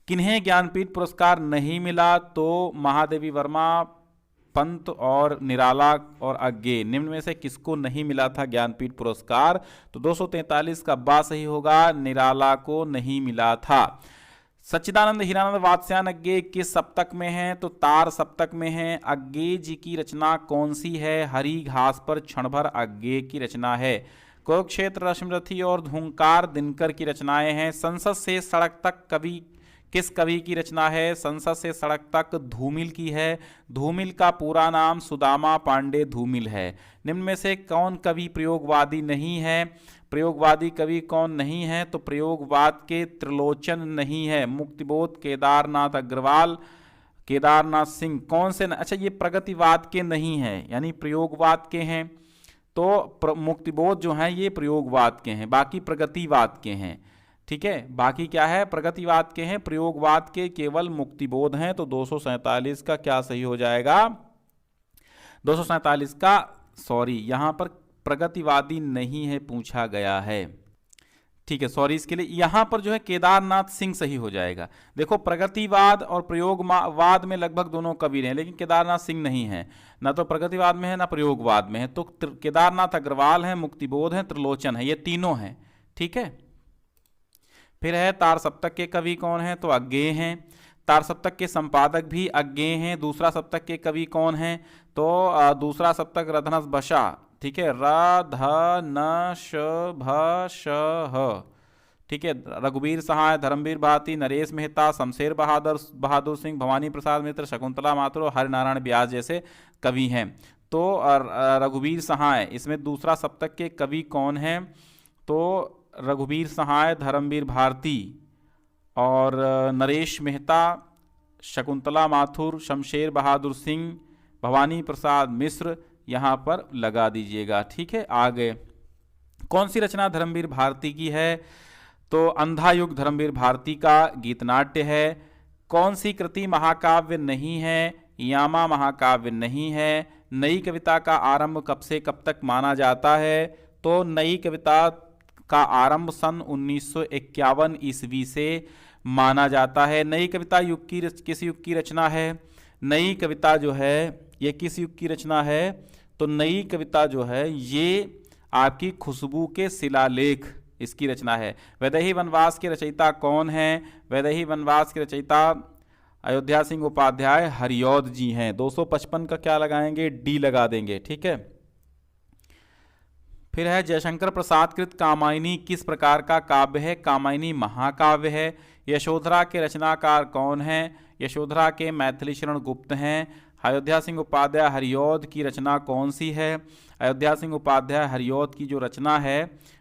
किन्हें ज्ञानपीठ पुरस्कार नहीं मिला? तो महादेवी वर्मा, पंत और निराला और अज्ञेय, निम्न में से किसको नहीं मिला था ज्ञानपीठ पुरस्कार? तो 243 का बा सही होगा, निराला को नहीं मिला था। सच्चिदानंद हीरानंद वात्स्यायन अज्ञेय किस सप्तक में है? तो तार सप्तक में है। अज्ञेय जी की रचना कौन सी है? हरी घास पर क्षण भर अज्ञेय की रचना है। कुरुक्षेत्र रश्मिरथी और धूंकार दिनकर की रचनाएं हैं। संसद से सड़क तक कवि किस कवि की रचना है? संसद से सड़क तक धूमिल की है। धूमिल का पूरा नाम सुदामा पांडे धूमिल है। निम्न में से कौन कवि प्रयोगवादी नहीं है? प्रयोगवादी कवि कौन नहीं है? तो प्रयोगवाद के त्रिलोचन नहीं है। मुक्तिबोध केदारनाथ अग्रवाल, केदारनाथ सिंह, कौन से अच्छा ये प्रगतिवाद के नहीं है, यानी प्रयोगवाद के हैं। तो मुक्तिबोध जो हैं ये प्रयोगवाद के हैं, बाकी प्रगतिवाद के हैं, ठीक है, बाकी क्या है? प्रगतिवाद के हैं, प्रयोगवाद के केवल मुक्तिबोध हैं। तो 247 का क्या सही हो जाएगा? 247 का सॉरी यहां पर प्रगतिवादी नहीं है पूछा गया है, ठीक है, सॉरी इसके लिए यहां पर जो है केदारनाथ सिंह सही हो जाएगा। देखो प्रगतिवाद और प्रयोगवाद में लगभग दोनों कवि हैं, लेकिन केदारनाथ सिंह नहीं है, ना तो प्रगतिवाद में है ना प्रयोगवाद में है। तो केदारनाथ अग्रवाल है, मुक्तिबोध है, त्रिलोचन है, ये तीनों हैं, ठीक है। फिर है तार सप्तक के कवि कौन है? तो अज्ञेय हैं। तार सप्तक के संपादक भी अज्ञेय हैं। दूसरा सप्तक के कवि कौन हैं? तो दूसरा सप्तक रधनस बशा, ठीक है, रधनश, ठीक है, रघुवीर सहाय, धर्मवीर भारती, नरेश मेहता, शमशेर बहादुर सिंह, भवानी प्रसाद मित्र, शकुंतला माथुर और हरिनारायण व्यास जैसे कवि हैं। तो रघुवीर सहाय, इसमें दूसरा सप्तक के कवि कौन हैं? तो रघुवीर सहाय, धर्मवीर भारती और नरेश मेहता, शकुंतला माथुर, शमशेर बहादुर सिंह, भवानी प्रसाद मिश्र यहाँ पर लगा दीजिएगा, ठीक है। आगे कौन सी रचना धर्मवीर भारती की है? तो अंधा युग धर्मवीर भारती का गीतनाट्य है। कौन सी कृति महाकाव्य नहीं है? यामा महाकाव्य नहीं है। नई कविता का आरंभ कब से कब तक माना जाता है? तो नई कविता का आरंभ सन 1951 ईस्वी से माना जाता है। नई कविता युग की किस युग की रचना है? नई कविता जो है ये किस युग की रचना है? तो नई कविता जो है ये आपकी खुशबू के शिलालेख इसकी रचना है। वैदेही वनवास के रचयिता कौन है? वैदेही वनवास के रचयिता अयोध्या सिंह उपाध्याय हरिऔध जी हैं। 255 का क्या लगाएंगे? डी लगा देंगे, ठीक है। फिर है जयशंकर प्रसाद कृत कामायनी किस प्रकार का काव्य है? कामायनी महाकाव्य है। यशोधरा के रचनाकार कौन है? यशोधरा के मैथिली शरण गुप्त हैं। अयोध्या सिंह उपाध्याय हरिऔध की रचना कौन सी है? अयोध्या सिंह उपाध्याय हरिऔध की जो रचना है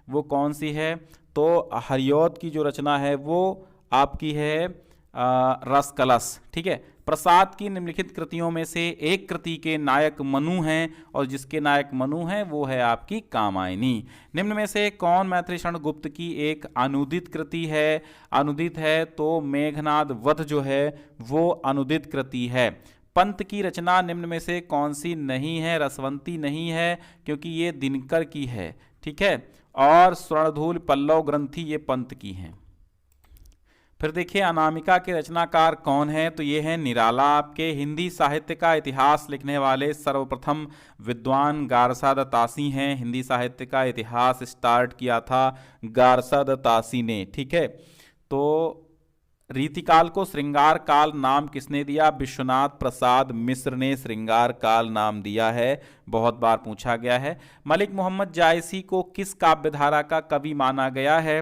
वो कौन सी है? तो हरिऔध की जो रचना है वो आपकी है रस कलश, ठीक है। प्रसाद की निम्नलिखित कृतियों में से एक कृति के नायक मनु हैं और जिसके नायक मनु हैं वो है आपकी कामायनी। निम्न में से कौन मैथिली शरण गुप्त की एक अनुदित कृति है? अनुदित है तो मेघनाद वध जो है वो अनुदित कृति है। पंत की रचना निम्न में से कौन सी नहीं है? रसवंती नहीं है क्योंकि ये दिनकर की है, ठीक है, और स्वर्णधूल पल्लव ग्रंथि ये पंत की हैं। फिर देखिए अनामिका के रचनाकार कौन है? तो ये है निराला। आपके हिंदी साहित्य का इतिहास लिखने वाले सर्वप्रथम विद्वान गारसा दत्तासी हैं। हिंदी साहित्य का इतिहास स्टार्ट किया था गारसा दत्तासी ने, ठीक है। तो रीतिकाल को श्रृंगार काल नाम किसने दिया? विश्वनाथ प्रसाद मिश्र ने श्रृंगार काल नाम दिया है, बहुत बार पूछा गया है। मलिक मोहम्मद जायसी को किस काव्यधारा का कवि माना गया है?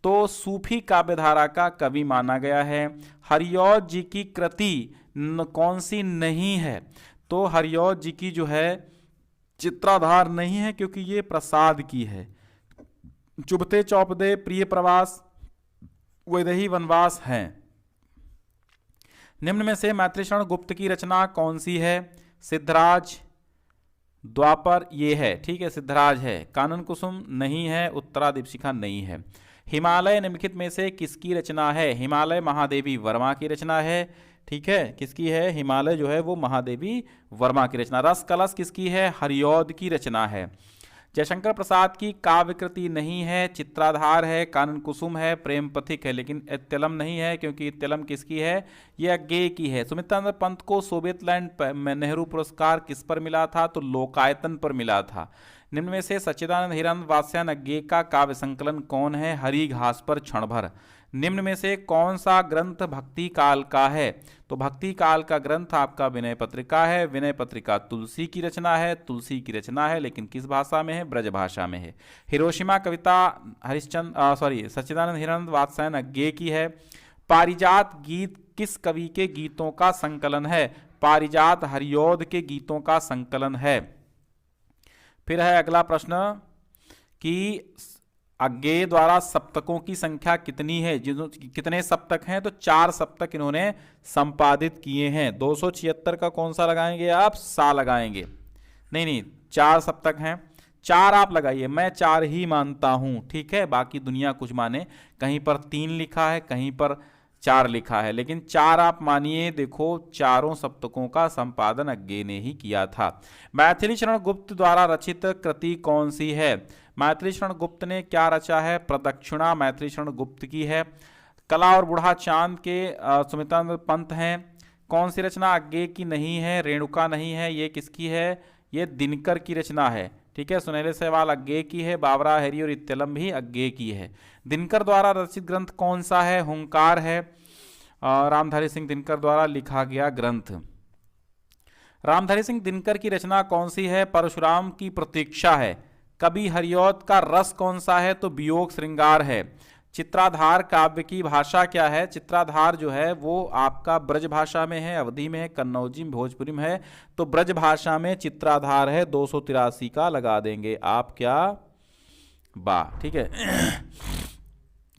तो सूफी काव्यधारा का कवि माना गया है। हरिऔध जी की कृति कौन सी नहीं है? तो हरिऔध जी की जो है चित्राधार नहीं है क्योंकि ये प्रसाद की है। चुभते चौपदे, प्रिय प्रवास, वैदेही वनवास हैं। निम्न में से मैथिली शरण गुप्त की रचना कौन सी है? सिद्धराज द्वापर ये है, ठीक है, सिद्धराज है। कानन कुसुम नहीं है। उत्तरा दीपशिखा नहीं है। हिमालय निम्नलिखित में से किसकी रचना है? हिमालय महादेवी वर्मा की रचना है। ठीक है, किसकी है? हिमालय जो है वो महादेवी वर्मा की रचना। रस कलश किसकी है? हरिऔध की रचना है। जयशंकर प्रसाद की काव्य कृति नहीं है, चित्राधार है, कानन कुसुम है, प्रेम पथिक है, लेकिन इत्तलम नहीं है, क्योंकि इत्तलम किसकी है? ये अज्ञेय की है। सुमित्रानंद पंत को सोवियत लैंड में नेहरू पुरस्कार किस पर मिला था? तो लोकायतन पर मिला था। निम्न में से सच्चिदानंद हिरानंद वात्स्यायन अज्ञेय का काव्य संकलन कौन है? हरी घास पर क्षण भर। निम्न में से कौन सा ग्रंथ भक्ति काल का है? तो भक्ति काल का ग्रंथ आपका विनय पत्रिका है। विनय पत्रिका तुलसी की रचना है। तुलसी की रचना है, लेकिन किस भाषा में है? ब्रज भाषा में है। हिरोशिमा कविता सच्चिदानंद हिरानंद वात्स्यायन अज्ञेय की है। पारिजात गीत किस कवि के गीतों का संकलन है? पारिजात हरिऔध के गीतों का संकलन है। फिर है अगला प्रश्न कि अज्ञेय द्वारा सप्तकों की संख्या कितनी है? कितने सप्तक हैं? तो 4 सप्तक इन्होंने संपादित किए हैं। 276 का कौन सा लगाएंगे आप? सा लगाएंगे। नहीं, 4 सप्तक हैं। 4 आप लगाइए, मैं 4 ही मानता हूं। ठीक है, बाकी दुनिया कुछ माने। कहीं पर 3 लिखा है, कहीं पर 4 लिखा है, लेकिन 4 आप मानिए। देखो, चारों सप्तकों का संपादन अज्ञेय ने ही किया था। मैथिली शरण गुप्त द्वारा रचित कृति कौन सी है? मैथिली शरण गुप्त ने क्या रचा है? प्रदक्षिणा मैथिली शरण गुप्त की है। कला और बूढ़ा चांद के सुमित्रानंद पंत हैं। कौन सी रचना अज्ञेय की नहीं है? रेणुका नहीं है। ये किसकी है? ये दिनकर की रचना है। ठीक है, सुनहले सहवाल अज्ञेय की है। बाबरा हैरी और इत्तलम भी अज्ञेय की है। दिनकर द्वारा रचित ग्रंथ कौन सा है? हुंकार है। रामधारी सिंह दिनकर द्वारा लिखा गया ग्रंथ। रामधारी सिंह दिनकर की रचना कौन सी है? परशुराम की प्रतीक्षा है। कवि हरिऔध का रस कौन सा है? तो वियोग श्रृंगार है। चित्राधार काव्य की भाषा क्या है? चित्राधार जो है वो आपका ब्रज भाषा में है, अवधी में है, कन्नौजी में, भोजपुरी में है। तो ब्रज भाषा में चित्राधार है। 283 का लगा देंगे आप। क्या बा? ठीक है।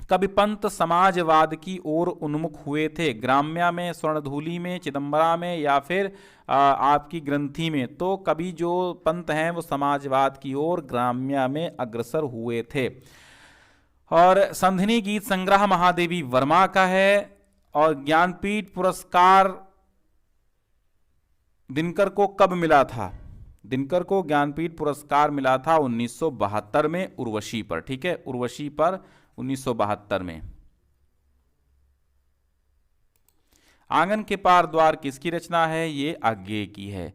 कवि पंत समाजवाद की ओर उन्मुख हुए थे। ग्राम्या में, स्वर्णधूली में, चिदंबरा में, या फिर आपकी ग्रंथि में? तो कवि जो पंत हैं वो समाजवाद की ओर ग्राम्या में अग्रसर हुए थे। और संधिनी गीत संग्रह महादेवी वर्मा का है। और ज्ञानपीठ पुरस्कार दिनकर को कब मिला था? दिनकर को ज्ञानपीठ पुरस्कार मिला था 1972 में उर्वशी पर। ठीक है, उर्वशी पर 1972 में। आंगन के पार द्वार किसकी रचना है? ये अज्ञेय की है।